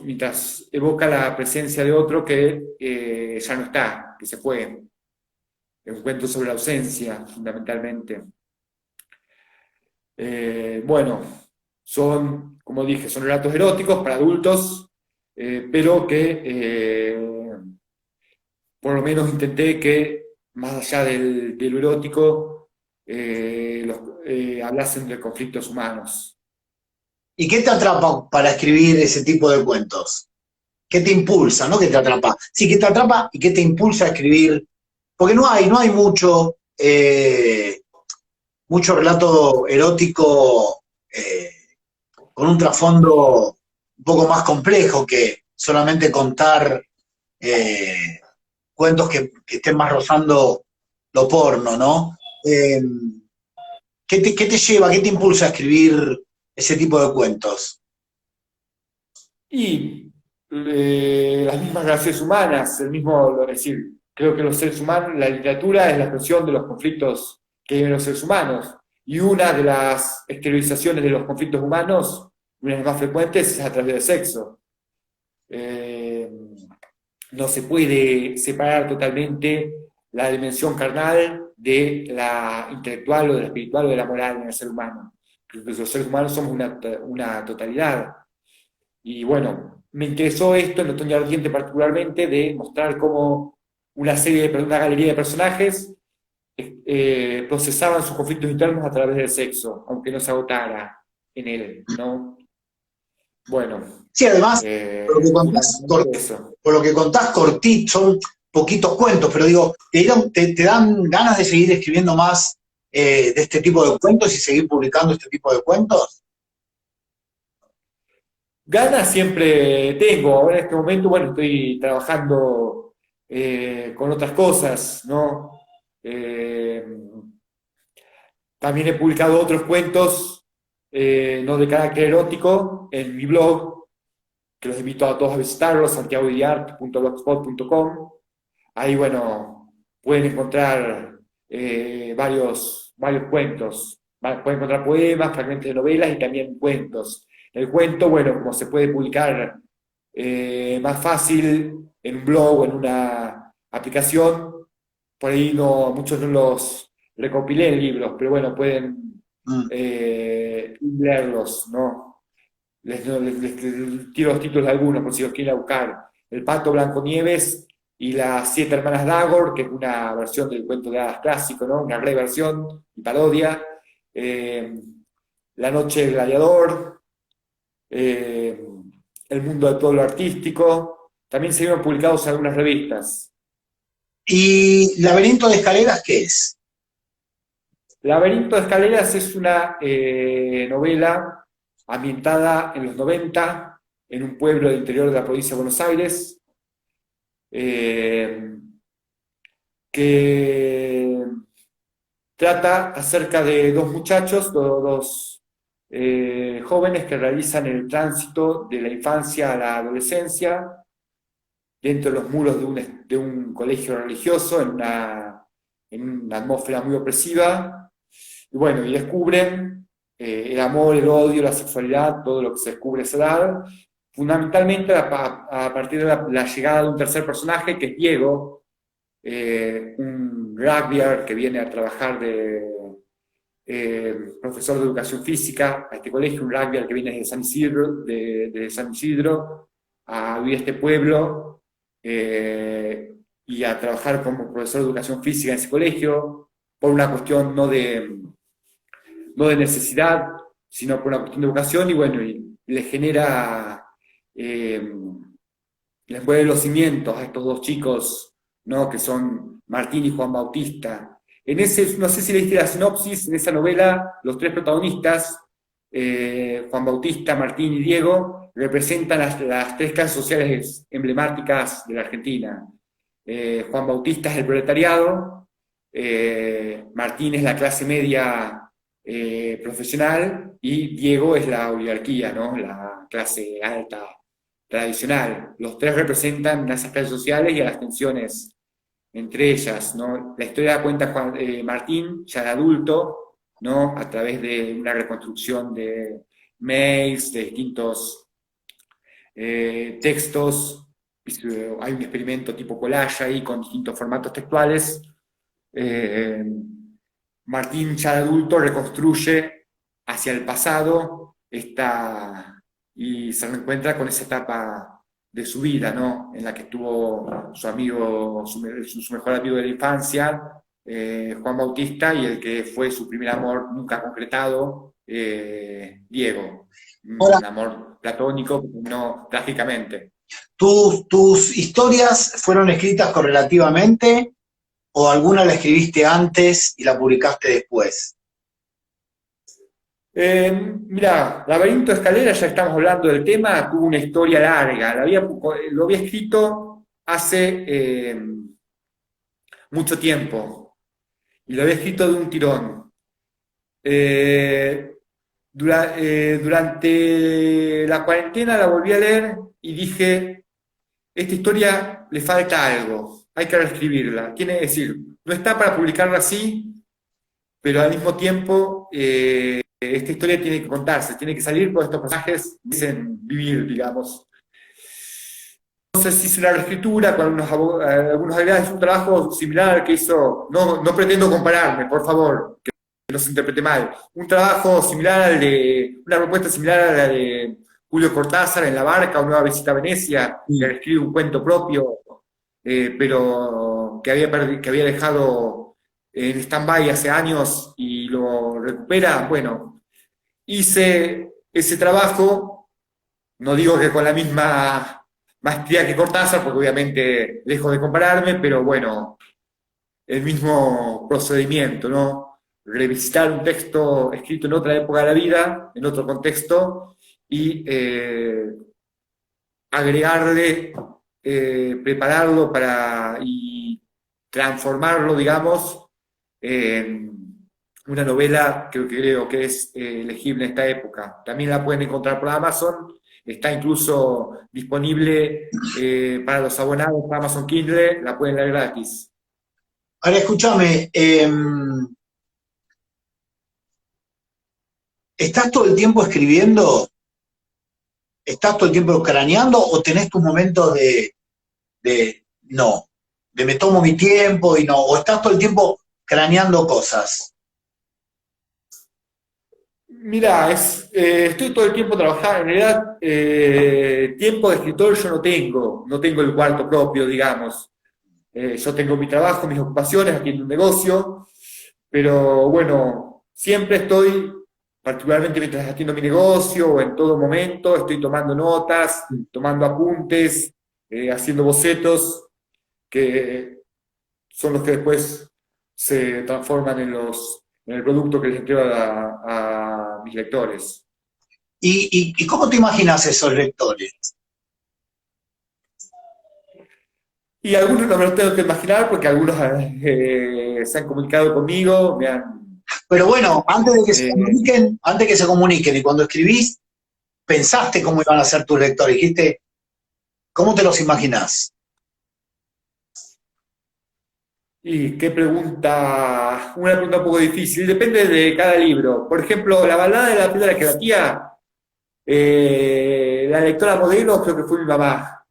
mientras evoca la presencia de otro que ya no está, que se fue. Es un cuento sobre la ausencia, fundamentalmente. Bueno, son, como dije, son relatos eróticos para adultos, pero que por lo menos intenté que, más allá de lo erótico, hablasen de conflictos humanos. ¿Y qué te atrapa para escribir ese tipo de cuentos? ¿Qué te impulsa, no que te atrapa? Sí, ¿qué te atrapa y qué te impulsa a escribir? Porque no hay mucho relato erótico con un trasfondo un poco más complejo que solamente contar eh, cuentos que estén más rozando lo porno, ¿no? Eh, ¿qué te lleva, qué te impulsa a escribir ese tipo de cuentos? Y las mismas relaciones humanas, es decir, creo que los seres humanos, la literatura es la expresión de los conflictos que viven los seres humanos. Y una de las exteriorizaciones de los conflictos humanos, una de las más frecuentes, es a través del sexo. Eh, no se puede separar totalmente la dimensión carnal de la intelectual o de la espiritual o de la moral en el ser humano. Los seres humanos somos una totalidad. Y bueno, me interesó esto en Otoño Ardiente particularmente de mostrar cómo una galería de personajes procesaban sus conflictos internos a través del sexo, aunque no se agotara en él, ¿no? Bueno, Sí, además, por lo que contás, fundamentalmente eso. por lo que contás cortito, son poquitos cuentos, pero digo, ¿te dan ganas de seguir escribiendo más de este tipo de cuentos y seguir publicando este tipo de cuentos? Ganas siempre tengo, ahora en este momento, bueno, estoy trabajando con otras cosas, ¿no? Eh, También he publicado otros cuentos, no de carácter erótico, en mi blog, que los invito a todos a visitarlo, santiagodiart.blogspot.com. Ahí, bueno, pueden encontrar varios cuentos. Pueden encontrar poemas, fragmentos de novelas y también cuentos. El cuento, bueno, como se puede publicar más fácil en un blog o en una aplicación, por ahí no, muchos no los recopilé en libros, pero bueno, pueden Mm. leerlos, ¿no? Les tiro los títulos de algunos por si los quieren buscar. El Pato Blanco-Nieves y las Siete Hermanas Dagor, que es una versión del cuento de hadas clásico, ¿no? Una reversión y parodia. Eh, La Noche del Gladiador, eh, El Mundo del Pueblo Artístico. También se vieron publicados en algunas revistas. ¿Y Laberinto de Escaleras qué es? Laberinto de Escaleras es una novela ambientada en los 90 en un pueblo del interior de la provincia de Buenos Aires, eh, que trata acerca de dos muchachos, dos jóvenes que realizan el tránsito de la infancia a la adolescencia dentro de los muros de un colegio religioso en una atmósfera muy opresiva. Y bueno, y descubren el amor, el odio, la sexualidad, todo lo que se descubre a esa edad, fundamentalmente a partir de la llegada de un tercer personaje, que es Diego, un rugbyer que viene a trabajar de profesor de educación física a este colegio, un rugbyer que viene de San Isidro, de San Isidro a vivir a este pueblo y a trabajar como profesor de educación física en ese colegio, por una cuestión no de necesidad, sino por una cuestión de educación, y bueno, y le genera, eh, les mueve los cimientos a estos dos chicos, ¿no? Que son Martín y Juan Bautista. En ese, no sé si leíste la sinopsis, en esa novela, los tres protagonistas, Juan Bautista, Martín y Diego, representan las tres clases sociales emblemáticas de la Argentina. Juan Bautista es el proletariado, Martín es la clase media profesional y Diego es la oligarquía, ¿no? La clase alta tradicional. Los tres representan a esas clases sociales y a las tensiones entre ellas, ¿no? La historia cuenta Martín, ya de adulto, ¿no? A través de una reconstrucción de mails, de distintos textos. Hay un experimento tipo collage ahí con distintos formatos textuales. Eh, Martín, ya de adulto, reconstruye hacia el pasado y se reencuentra con esa etapa de su vida, ¿no? En la que tuvo su amigo, su mejor amigo de la infancia, Juan Bautista, y el que fue su primer amor nunca concretado, Diego. Ahora, Un amor platónico, no trágicamente. ¿tus historias fueron escritas correlativamente o alguna la escribiste antes y la publicaste después? Mira, Laberinto de Escalera, ya estamos hablando del tema, tuvo una historia larga. Lo había escrito hace mucho tiempo y lo había escrito de un tirón. Eh, Durante la cuarentena la volví a leer y dije, esta historia le falta algo, hay que reescribirla. Quiere decir, no está para publicarla así, pero al mismo tiempo esta historia tiene que contarse, tiene que salir porque estos personajes dicen vivir, digamos. Entonces hice una reescritura con algunos agregados, es un trabajo similar al que hizo, no pretendo compararme, por favor, que no se interprete mal, un trabajo similar una propuesta similar a la de Julio Cortázar en La Barca, o Nueva Visita a Venecia, que Sí. escribe un cuento propio, pero que había dejado en stand-by hace años y lo recupera. Bueno, hice ese trabajo, no digo que con la misma maestría que Cortázar, porque obviamente lejos de compararme, pero bueno, el mismo procedimiento, ¿no? Revisitar un texto escrito en otra época de la vida, en otro contexto, y agregarle, prepararlo y transformarlo, digamos, en una novela que creo que es legible en esta época. También la pueden encontrar por Amazon, está incluso disponible para los abonados de Amazon Kindle, la pueden leer gratis. Ahora escúchame, ¿estás todo el tiempo escribiendo? ¿Estás todo el tiempo craneando o tenés tus momentos de no, de me tomo mi tiempo y no, o estás todo el tiempo craneando cosas? Mira, estoy todo el tiempo trabajando. En realidad, tiempo de escritor yo no tengo el cuarto propio, digamos. Yo tengo mi trabajo, mis ocupaciones aquí en un negocio, pero bueno, siempre estoy, particularmente mientras atiendo mi negocio o en todo momento, estoy tomando notas, tomando apuntes, haciendo bocetos, que son los que después se transforman en el producto que les entrego a mis lectores. ¿Y cómo te imaginas esos lectores? Y algunos no me los tengo que imaginar porque algunos se han comunicado conmigo, me han... Pero bueno, eh, antes que se comuniquen y cuando escribís, pensaste cómo iban a ser tus lectores, dijiste, ¿cómo te los imaginás? y qué pregunta, una pregunta un poco difícil, depende de cada libro. Por ejemplo, La balada de la piedra que batía, la lectora modelo creo que fue mi mamá,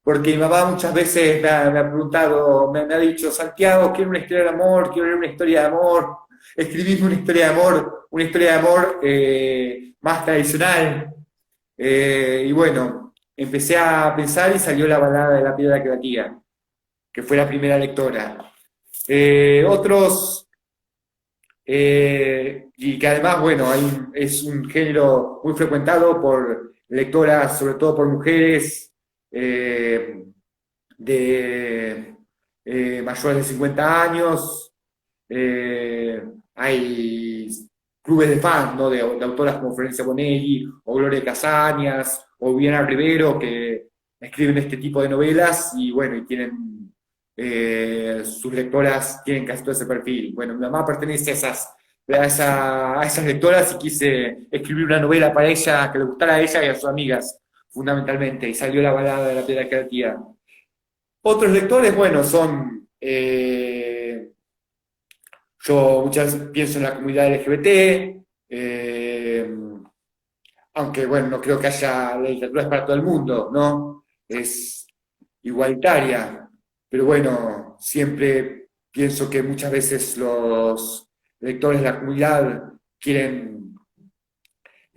porque mi mamá muchas veces me ha preguntado, me ha dicho, Santiago, quiero una historia de amor, quiero leer una historia de amor, escribime una historia de amor más tradicional. Y bueno, empecé a pensar y salió La balada de la piedra que batía, que fue la primera lectora. Otros, y que además, bueno, es un género muy frecuentado por lectoras, sobre todo por mujeres eh, de mayores de 50 años. Hay clubes de fans, ¿no? De autoras como Florencia Bonelli o Gloria Casañas o Viviana Rivero que escriben este tipo de novelas y bueno, y tienen sus lectoras tienen casi todo ese perfil. Bueno, mi mamá pertenece a esas lectoras y quise escribir una novela para ella que le gustara a ella y a sus amigas, fundamentalmente, y salió La balada de la piedra creativa. Otros lectores, bueno, son yo muchas veces pienso en la comunidad LGBT, aunque bueno, no creo que haya la literatura es para todo el mundo, ¿no? Es igualitaria, pero bueno, siempre pienso que muchas veces los lectores de la comunidad quieren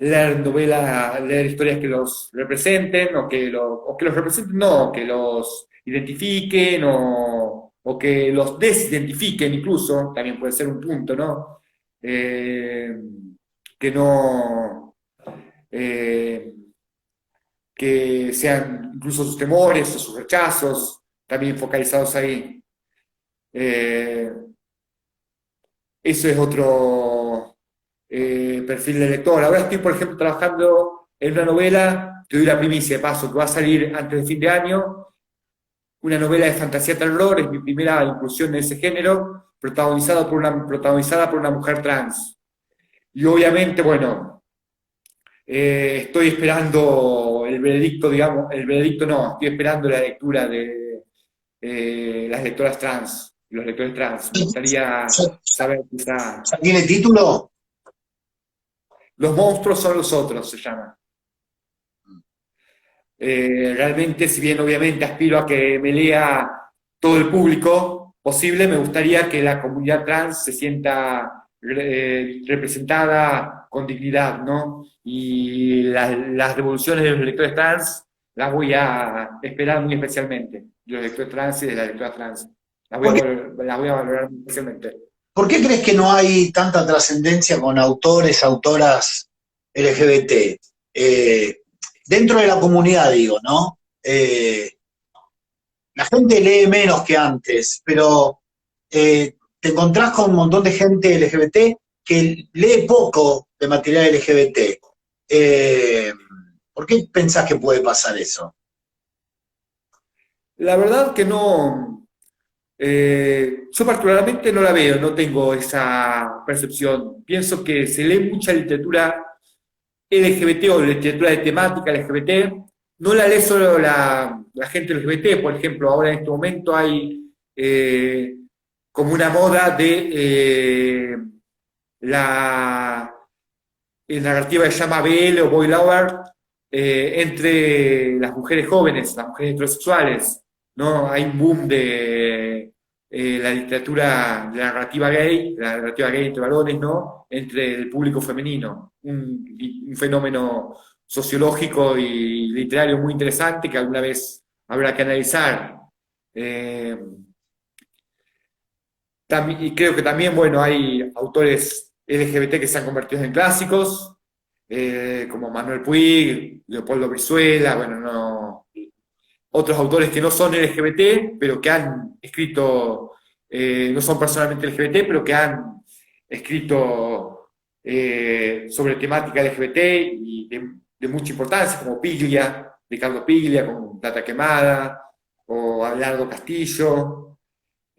leer historias que los representen, o que los representen, no, que los identifiquen, o que los desidentifiquen incluso, también puede ser un punto, ¿no? Eh, que no, eh, que sean incluso sus temores o sus rechazos también focalizados ahí. Eh, Eso es otro perfil de lector. Ahora estoy, por ejemplo, trabajando en una novela, te doy la primicia de paso, que va a salir antes de fin de año, una novela de fantasía terror, es mi primera incursión en ese género, protagonizada por una mujer trans. Y obviamente, bueno, estoy esperando el veredicto, digamos, el veredicto no, estoy esperando la lectura de las lectoras trans, los lectores trans. Me gustaría ¿Ya, saber quizá. ya tiene título? Los monstruos son los otros, se llama. Realmente, si bien obviamente aspiro a que me lea todo el público posible, me gustaría que la comunidad trans se sienta representada con dignidad, ¿no? Y las devoluciones de los lectores trans las voy a esperar muy especialmente, de los lectores trans y de las lectoras trans. ¿Por qué, Las voy a valorar muy especialmente. por qué crees que no hay tanta trascendencia con autores, autoras LGBT? Dentro de la comunidad, digo, ¿no? La gente lee menos que antes, pero te encontrás con un montón de gente LGBT que lee poco de material LGBT. Eh, ¿Por qué pensás que puede pasar eso? La verdad que no, yo particularmente no la veo, no tengo esa percepción. Pienso que se lee mucha literatura LGBT o literatura de temática LGBT. No la lee solo la gente LGBT, por ejemplo, ahora en este momento hay como una moda de la narrativa que se llama BL o Boy Lover entre las mujeres jóvenes, las mujeres heterosexuales, ¿no? Hay un boom de la literatura, de la narrativa gay entre varones, ¿no? Entre el público femenino. Un fenómeno sociológico y literario muy interesante que alguna vez habrá que analizar. Eh, y creo que también, bueno, hay autores LGBT que se han convertido en clásicos, como Manuel Puig, Leopoldo Brizuela, bueno, no, otros autores que no son LGBT, pero que han escrito, no son personalmente LGBT, pero que han escrito sobre temática LGBT y de mucha importancia, como Piglia, Ricardo Piglia, con Plata Quemada, o Abelardo Castillo.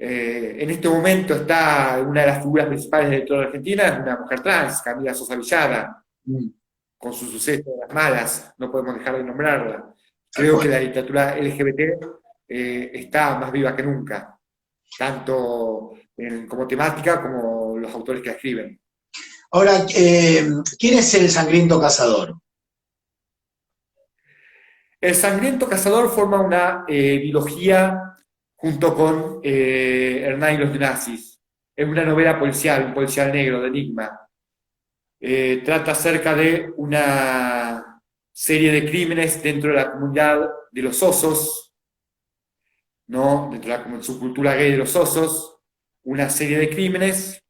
En este momento está una de las figuras principales de toda la Argentina, es una mujer trans, Camila Sosa Villada, Mm, con su suceso de las malas, no podemos dejar de nombrarla. tal Creo cual. que la literatura LGBT está más viva que nunca, tanto como temática como los autores que la escriben. Ahora, ¿quién es el sangriento cazador? El Sangriento Cazador forma una biología junto con Hernán y los nazis. Es una novela policial, un policial negro de enigma. Trata acerca de una serie de crímenes dentro de la comunidad de los osos, ¿no? Dentro de la subcultura gay de los osos, una serie de crímenes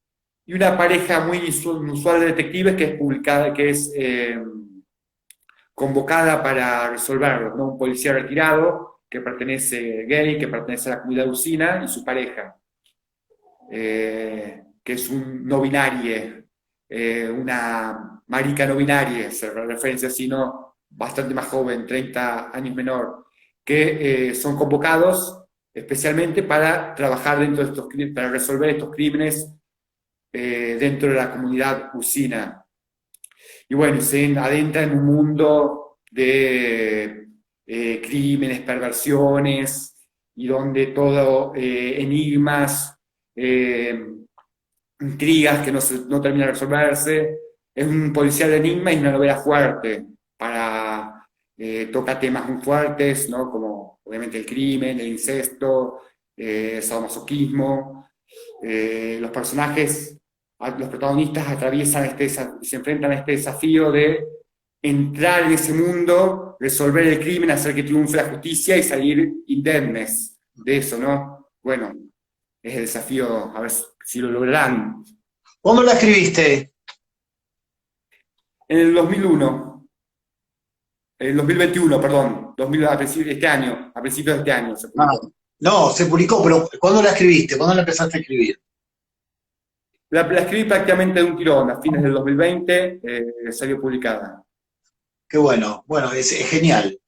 y una pareja muy inusual de detectives que es publicada, que es convocada para resolverlo, ¿no? Un policía retirado que pertenece gay, que pertenece a la comunidad usina y su pareja, que es un no binario, una marica no binaria, se referencia así, ¿no? Bastante más joven, 30 años menor, que son convocados especialmente para trabajar dentro de estos para resolver estos crímenes dentro de la comunidad usina. Y bueno, se adentra en un mundo de crímenes, perversiones, y donde todo enigmas, intrigas que no terminan de resolverse. Es un policial de enigma y una novela fuerte, para toca temas muy fuertes, ¿no? Como obviamente el crimen, el incesto, el sadomasoquismo. Los protagonistas atraviesan se enfrentan a este desafío de entrar en ese mundo, resolver el crimen, hacer que triunfe la justicia y salir indemnes de eso, ¿no? Bueno, es el desafío, a ver si lo lograrán. ¿Cuándo la escribiste? En el 2001, el 2021, perdón, este año, a principios de este año se Ah, publicó. no, se publicó, pero ¿cuándo la escribiste? ¿Cuándo la empezaste a escribir? La escribí prácticamente de un tirón, a fines del 2020 salió publicada. Qué bueno, bueno, es genial.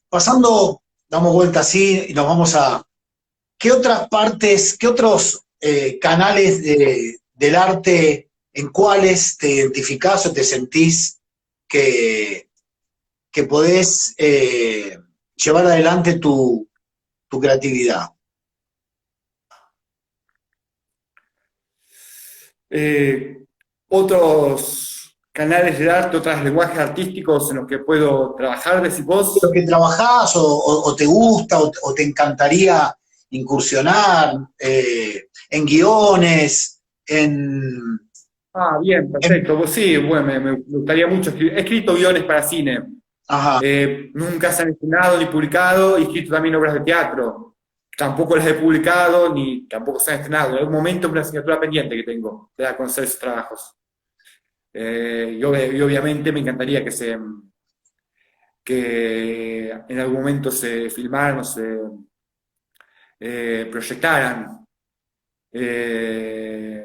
Pasando, damos vuelta así y nos vamos a... ¿Qué otras partes, qué otros canales del arte, en cuáles te identificás o te sentís que, que podés llevar adelante tu creatividad? Eh, Otros canales de arte, otros lenguajes artísticos en los que puedo trabajar, decís ¿Lo vos. que trabajás o te gusta o te encantaría incursionar en guiones, Ah, bien, en... perfecto. Pues sí, bueno, me gustaría mucho escribir. He escrito guiones para cine. Ajá. Nunca se han estrenado ni publicado, y he escrito también obras de teatro. Tampoco las he publicado ni tampoco se han estrenado. En algún momento es una asignatura pendiente que tengo de dar a conocer esos trabajos. Y obviamente me encantaría que en algún momento se filmaran o se proyectaran. Eh,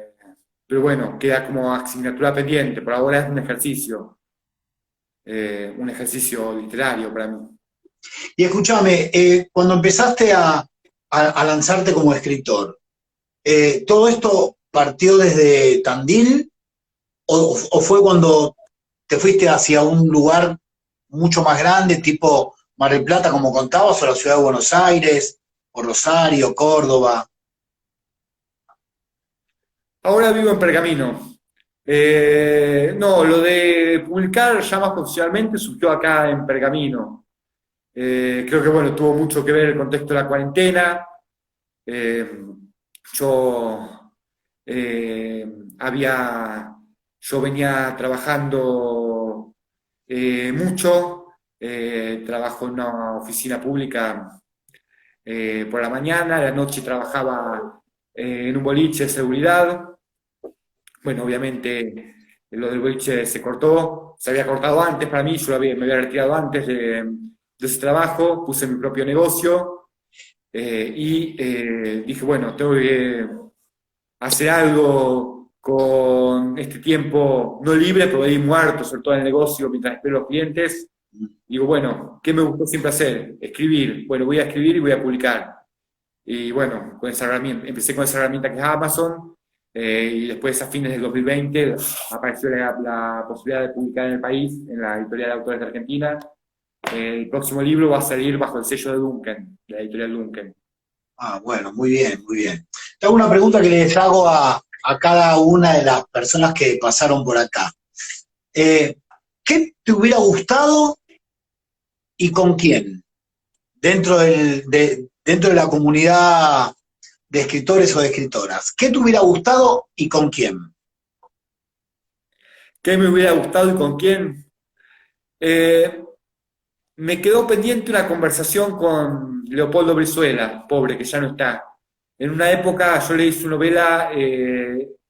pero bueno, queda como asignatura pendiente. Por ahora es un ejercicio literario para mí. Y escúchame, cuando empezaste a lanzarte como escritor, ¿todo esto partió desde Tandil o fue cuando te fuiste hacia un lugar mucho más grande, tipo Mar del Plata, como contabas, o la ciudad de Buenos Aires, o Rosario, Córdoba? Ahora vivo en Pergamino. No, lo de publicar ya más profesionalmente surgió acá en Pergamino. Creo que bueno, tuvo mucho que ver el contexto de la cuarentena. Eh, yo eh, había, yo venía trabajando mucho. Trabajo en una oficina pública por la mañana, a la noche trabajaba en un boliche de seguridad. Bueno, obviamente lo del boliche se cortó, se había cortado antes para mí, me había retirado antes de ese trabajo, puse mi propio negocio y dije, bueno, tengo que hacer algo con este tiempo no libre, pero ahí muerto, sobre todo en el negocio, mientras espero los clientes. Digo, bueno, ¿qué me gustó siempre hacer? Escribir. Bueno, voy a escribir y voy a publicar. Y bueno, con esa herramienta, empecé con esa herramienta que es Amazon, y después a fines del 2020 apareció la posibilidad de publicar en el país, en la editorial de autores de Argentina. El próximo libro va a salir bajo el sello de Duncan, de la editorial Duncan. Ah, bueno, muy bien, muy bien. Te hago una pregunta que les hago a cada una de las personas que pasaron por acá. Eh, ¿Qué te hubiera gustado y con quién? Dentro de la comunidad de escritores o de escritoras. ¿Qué te hubiera gustado y con quién? ¿Qué me hubiera gustado y con quién? Eh, Me quedó pendiente una conversación con Leopoldo Brizuela, pobre, que ya no está. En una época yo leí su novela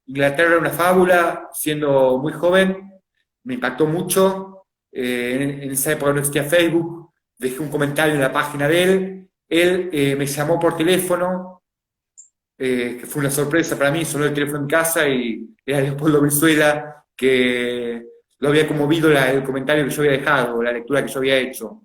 Inglaterra, una fábula, siendo muy joven, me impactó mucho. En esa época no existía Facebook, dejé un comentario en la página de él. Él me llamó por teléfono, que fue una sorpresa para mí, sonó el teléfono en casa y era Leopoldo Brizuela, que lo había conmovido el comentario que yo había dejado, la lectura que yo había hecho.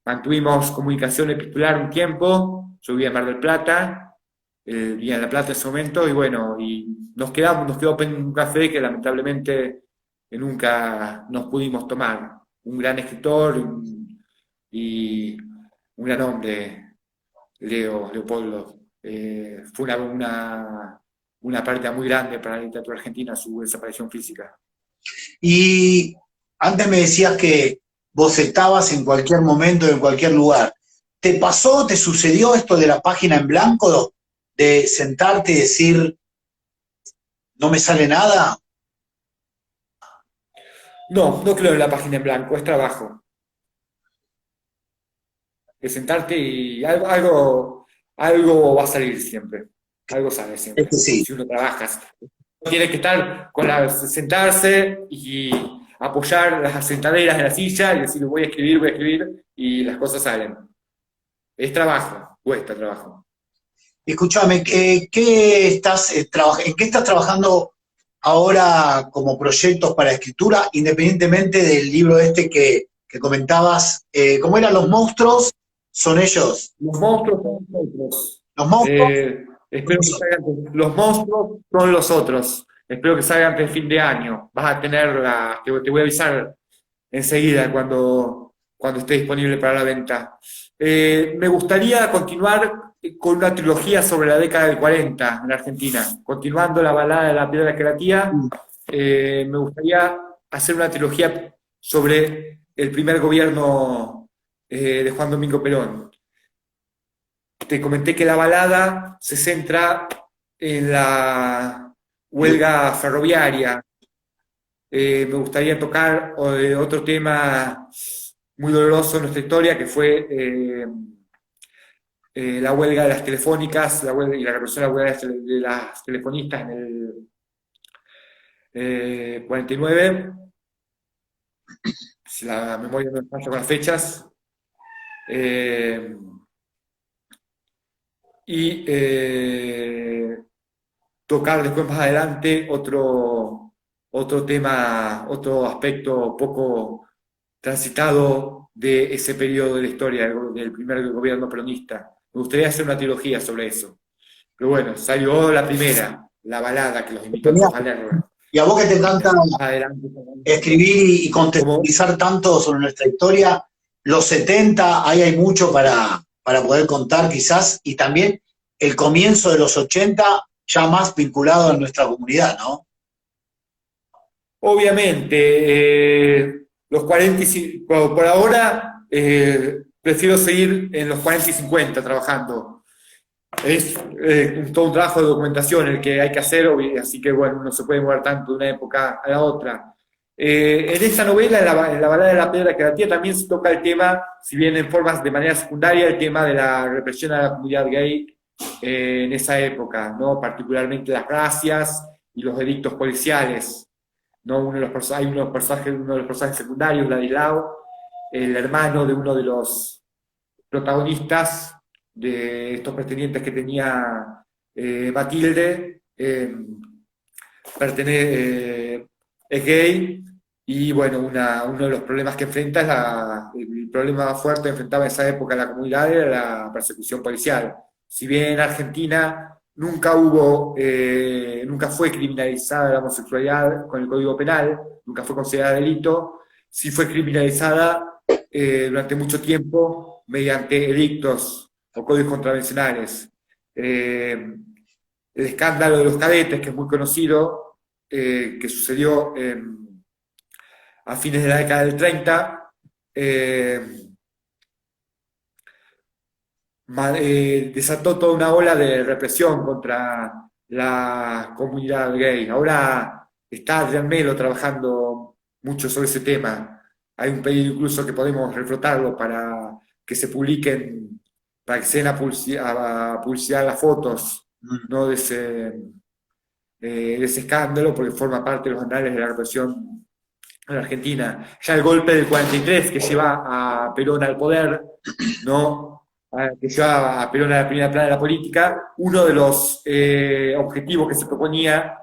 Mantuvimos comunicación epistolar un tiempo, yo vivía en Mar del Plata, vivía en La Plata en ese momento, y bueno, y nos quedó un café que lamentablemente nunca nos pudimos tomar. Un gran escritor y un gran hombre, Leopoldo. Fue una pérdida muy grande para la literatura argentina su desaparición física. Y antes me decías que vos estabas en cualquier momento, en cualquier lugar. ¿Te pasó, te sucedió esto de la página en blanco, de sentarte y decir, no me sale nada? No, no creo en la página en blanco, es trabajo. Es sentarte y algo va a salir siempre. Algo sale Es que siempre. sí. Si uno trabaja. Tiene que estar sentarse y apoyar las sentaderas de la silla y decir voy a escribir, y las cosas salen. Es trabajo, cuesta trabajo. Escúchame, ¿en qué estás trabajando ahora como proyectos para escritura, independientemente del libro este que comentabas? ¿Cómo eran los monstruos? ¿Son ellos? Los monstruos son nosotros. ¿Los monstruos? Espero que salgan, los monstruos son los otros. Espero que salgan antes de fin de año. Vas a tener te voy a avisar enseguida cuando esté disponible para la venta. Me gustaría continuar con una trilogía sobre la década del 40 en Argentina, continuando la balada de la piedra creativa. Me gustaría hacer una trilogía sobre el primer gobierno de Juan Domingo Perón. Te comenté que la balada se centra en la huelga ferroviaria. Me gustaría tocar otro tema muy doloroso en nuestra historia, que fue la huelga de las telefónicas, la huelga y la represión de la huelga de las telefonistas en el 49, si la memoria no me falla con las fechas. Eh, y tocar después más adelante otro tema, otro aspecto poco transitado de ese periodo de la historia del primer gobierno peronista. Me gustaría hacer una trilogía sobre eso. Pero bueno, salió la primera, la balada, que los invito a Genial. todos a leerla. Y a vos que te encanta Más adelante. escribir y Como, contextualizar tanto sobre nuestra historia, los 70, ahí hay mucho para poder contar quizás, y también el comienzo de los 80, ya más vinculado a nuestra comunidad, ¿no? obviamente, los 40 por ahora prefiero seguir en los 40 y 50 trabajando. Es todo un trabajo de documentación el que hay que hacer, así que bueno, no se puede mover tanto de una época a la otra. En esta novela, en la balada de la piedra creativa, también se toca el tema, si bien en formas de manera secundaria, el tema de la represión a la comunidad gay en esa época, ¿no? Particularmente las racias y los edictos policiales, ¿no? Hay uno de los personajes secundarios, Ladislao, el hermano de uno de los protagonistas de estos pretendientes que tenía Matilde, es gay, y bueno, uno de los problemas que enfrenta el problema más fuerte que enfrentaba en esa época la comunidad era la persecución policial. Si bien en Argentina nunca fue criminalizada la homosexualidad con el Código Penal, nunca fue considerada delito, sí fue criminalizada durante mucho tiempo mediante edictos o códigos contravencionales. El escándalo de los cadetes, que es muy conocido, que sucedió a fines de la década del 30, desató toda una ola de represión contra la comunidad gay. Ahora está Adrián Melo trabajando mucho sobre ese tema. Hay un pedido incluso que podemos reflotarlo para que se publiquen, para que se den a publicidad las fotos, ¿no? De ese escándalo, porque forma parte de los anales de la represión en Argentina. Ya el golpe del 43, que lleva a Perón al poder, ¿no? Que lleva a Perón a la primera plana de la política, uno de los objetivos que se proponía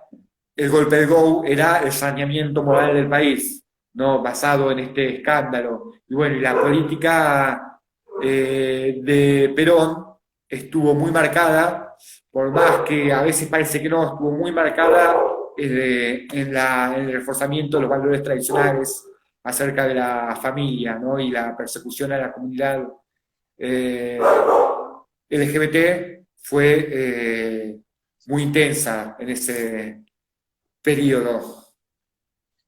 el golpe del GO era el saneamiento moral del país, ¿no? Basado en este escándalo. Y bueno, y la política de Perón estuvo muy marcada, por más que a veces parece que no, estuvo muy marcada en el reforzamiento de los valores tradicionales acerca de la familia, ¿no? Y la persecución a la comunidad LGBT fue muy intensa en ese periodo.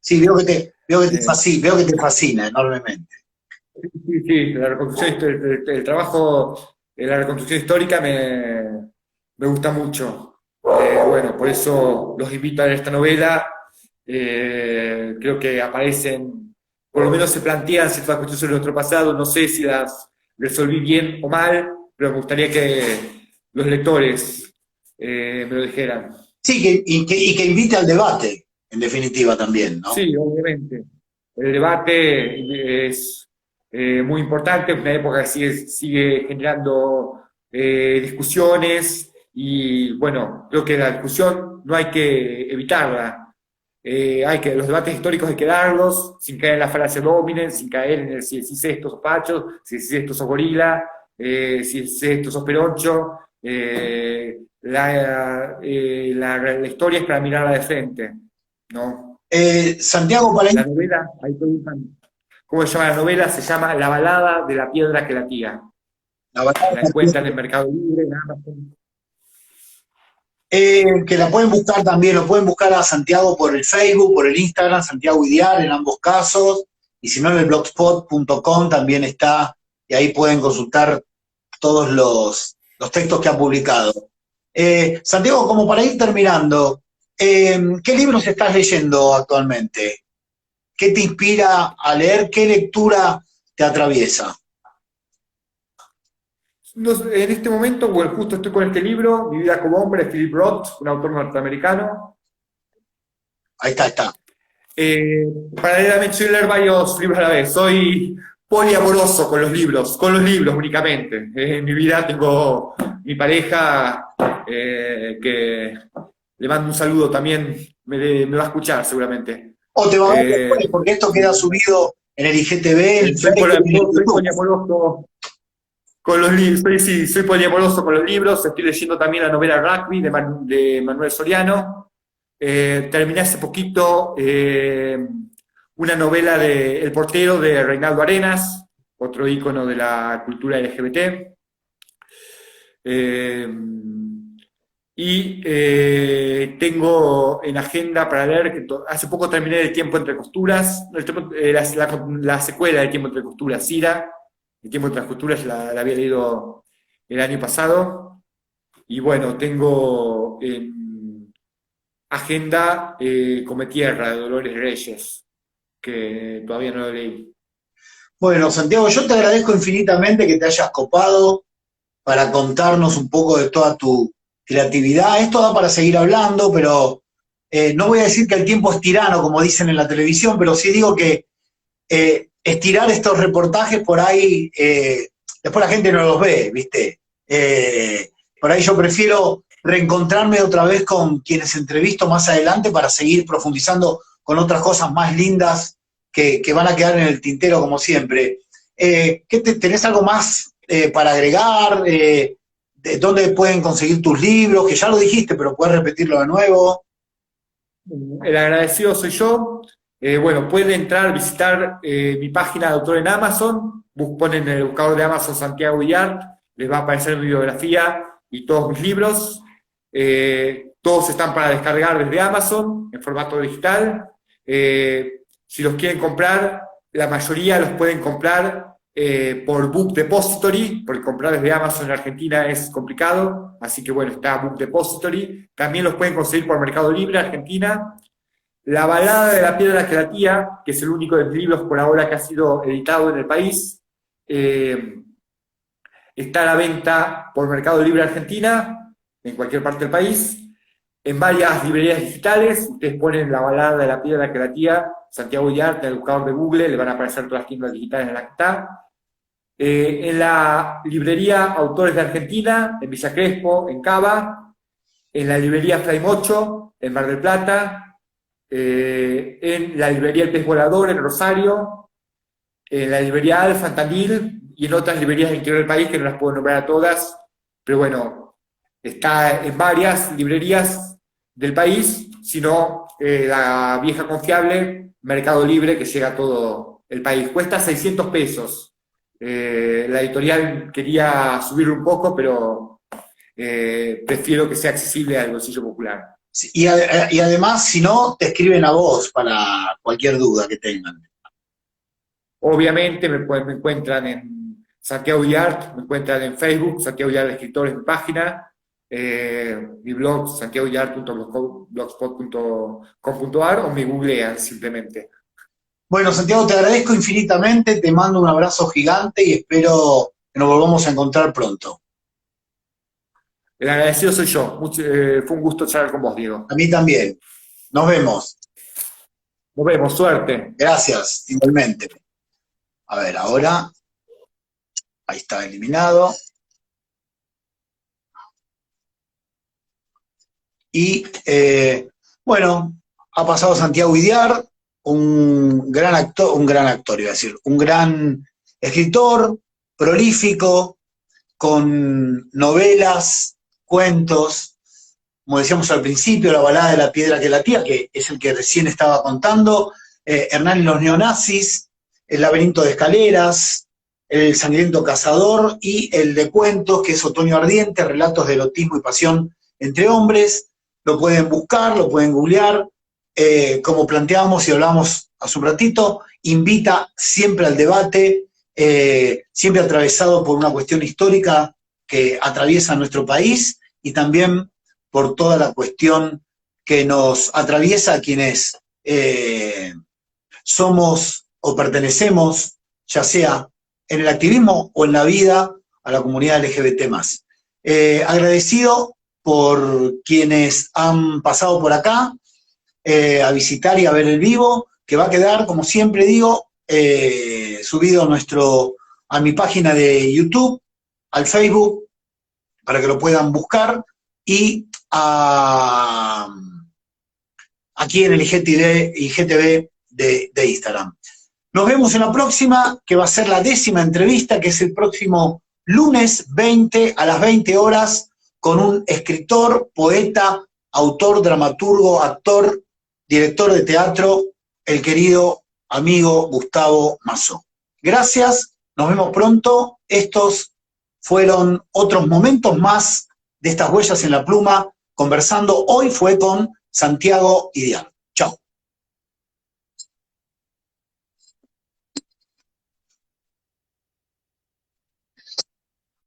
Sí, veo que te Eh, fascina enormemente. sí, sí, el trabajo de la reconstrucción histórica me gusta mucho. Bueno, por eso los invito a leer esta novela. Creo que aparecen, por lo menos se plantean ciertas cuestiones sobre nuestro pasado, no sé si las resolví bien o mal, pero me gustaría que los lectores me lo dijeran. Sí, y que invite al debate, en definitiva también, ¿no? Sí, obviamente. El debate es muy importante, es una época que sigue generando discusiones y bueno, creo que la discusión no hay que evitarla. Los debates históricos hay que darlos sin caer en la falacia dominen, sin caer en el si decís esto sos Pacho, si decís esto sos Gorila, si decís esto sos Peroncho. La historia es para mirarla de frente, ¿no? Santiago, para La novela, ahí estoy buscando. ¿Cómo se llama la novela? Se llama La balada de la piedra que latía. la verdad, La encuentran en Mercado Libre, en Amazon. que la pueden buscar también, lo pueden buscar a Santiago por el Facebook, por el Instagram, Santiago Idiar en ambos casos, y si no en el blogspot.com también está, y ahí pueden consultar todos los textos que ha publicado. Santiago, como para ir terminando, ¿qué libros estás leyendo actualmente? ¿Qué te inspira a leer? ¿Qué lectura te atraviesa? En este momento, bueno, justo estoy con este libro, Mi vida como hombre, de Philip Roth, un autor norteamericano. Ahí está, está. Eh, Paralelamente, soy leer varios libros a la vez. Soy poliamoroso con los libros únicamente. En mi vida tengo mi pareja, que le mando un saludo también, me va a escuchar seguramente. O te va a ver Eh, después, porque esto queda subido en el IGTV, en el soy, Facebook y en soy YouTube. poliamoroso con los libros, sí, soy poliamoroso con los libros. Estoy leyendo también la novela Rugby de Manuel Soriano. Terminé hace poquito una novela de El portero de Reinaldo Arenas, otro ícono de la cultura LGBT. Eh, Tengo en agenda para leer, que hace poco terminé El tiempo entre costuras, la secuela de Tiempo entre costuras, Cira. El tiempo entre costuras la había leído el año pasado. Y bueno, tengo agenda Come Tierra de Dolores Reyes, que todavía no lo leí. Bueno, Santiago, yo te agradezco infinitamente que te hayas copado para contarnos un poco de toda tu creatividad. Esto da para seguir hablando, pero no voy a decir que el tiempo es tirano, como dicen en la televisión, pero sí digo que estirar estos reportajes por ahí, después la gente no los ve, ¿viste? Por ahí yo prefiero reencontrarme otra vez con quienes entrevisto más adelante para seguir profundizando con otras cosas más lindas que van a quedar en el tintero como siempre. ¿Tenés algo más para agregar? ¿De dónde pueden conseguir tus libros? Que ya lo dijiste, pero puedes repetirlo de nuevo. El agradecido soy yo. Bueno, pueden entrar, visitar mi página de autor en Amazon, ponen en el buscador de Amazon Santiago Illard, les va a aparecer mi bibliografía y todos mis libros. Todos están para descargar desde Amazon en formato digital. Si los quieren comprar, la mayoría los pueden comprar por Book Depository, porque comprar desde Amazon en Argentina es complicado, así que bueno, está Book Depository. También los pueden conseguir por Mercado Libre Argentina. La balada de la piedra que latía, que es el único de mis libros por ahora que ha sido editado en el país, está a la venta por Mercado Libre Argentina, en cualquier parte del país, en varias librerías digitales. Ustedes ponen la balada de la piedra que latía, Santiago Illard, en el buscador de Google, le van a aparecer todas las tiendas digitales en las que está. En la librería Autores de Argentina, en Villa Crespo, en Cava, en la librería Frame 8, en Mar del Plata, en la librería El Pez Volador, en Rosario, en la librería Alfa, en Tandil, y en otras librerías del interior del país que no las puedo nombrar a todas, pero bueno, está en varias librerías del país, sino la vieja confiable, Mercado Libre, que llega a todo el país. Cuesta 600 pesos. La editorial quería subirlo un poco, pero prefiero que sea accesible al bolsillo popular. Sí, y además, si no, te escriben a vos para cualquier duda que tengan. Obviamente me encuentran en Santiago Illard, me encuentran en Facebook, Santiago Illard Escritor es mi página, mi blog santiagoyar.blogspot.com.ar o me googlean simplemente. Bueno, Santiago, te agradezco infinitamente, te mando un abrazo gigante y espero que nos volvamos a encontrar pronto. El agradecido soy yo. Fue un gusto charlar con vos, Diego. A mí también. Nos vemos. Nos vemos, suerte. Gracias, igualmente. A ver, ahora, ahí está eliminado. Y bueno, ha pasado Santiago Idiar, un gran actor, iba a decir, un gran escritor, prolífico, con novelas, cuentos, como decíamos al principio, La balada de la piedra que latía, que es el que recién estaba contando, Hernán y los neonazis, El laberinto de escaleras, El sangriento cazador y el de cuentos, que es Otoño ardiente, relatos de erotismo y pasión entre hombres. Lo pueden buscar, lo pueden googlear, como planteamos y hablamos hace un ratito, invita siempre al debate, siempre atravesado por una cuestión histórica que atraviesa nuestro país y también por toda la cuestión que nos atraviesa a quienes somos o pertenecemos, ya sea en el activismo o en la vida, a la comunidad LGBT+. Agradecido por quienes han pasado por acá a visitar y a ver el vivo, que va a quedar, como siempre digo, subido a mi página de YouTube, al Facebook, para que lo puedan buscar, y aquí en el IGTV de Instagram. Nos vemos en la próxima, que va a ser la 10ª entrevista, que es el próximo lunes 20 a las 20 horas, con un escritor, poeta, autor, dramaturgo, actor, director de teatro, el querido amigo Gustavo Massó. Gracias, nos vemos pronto. Estos fueron otros momentos más de estas huellas en la pluma. Conversando hoy fue con Santiago Idiar.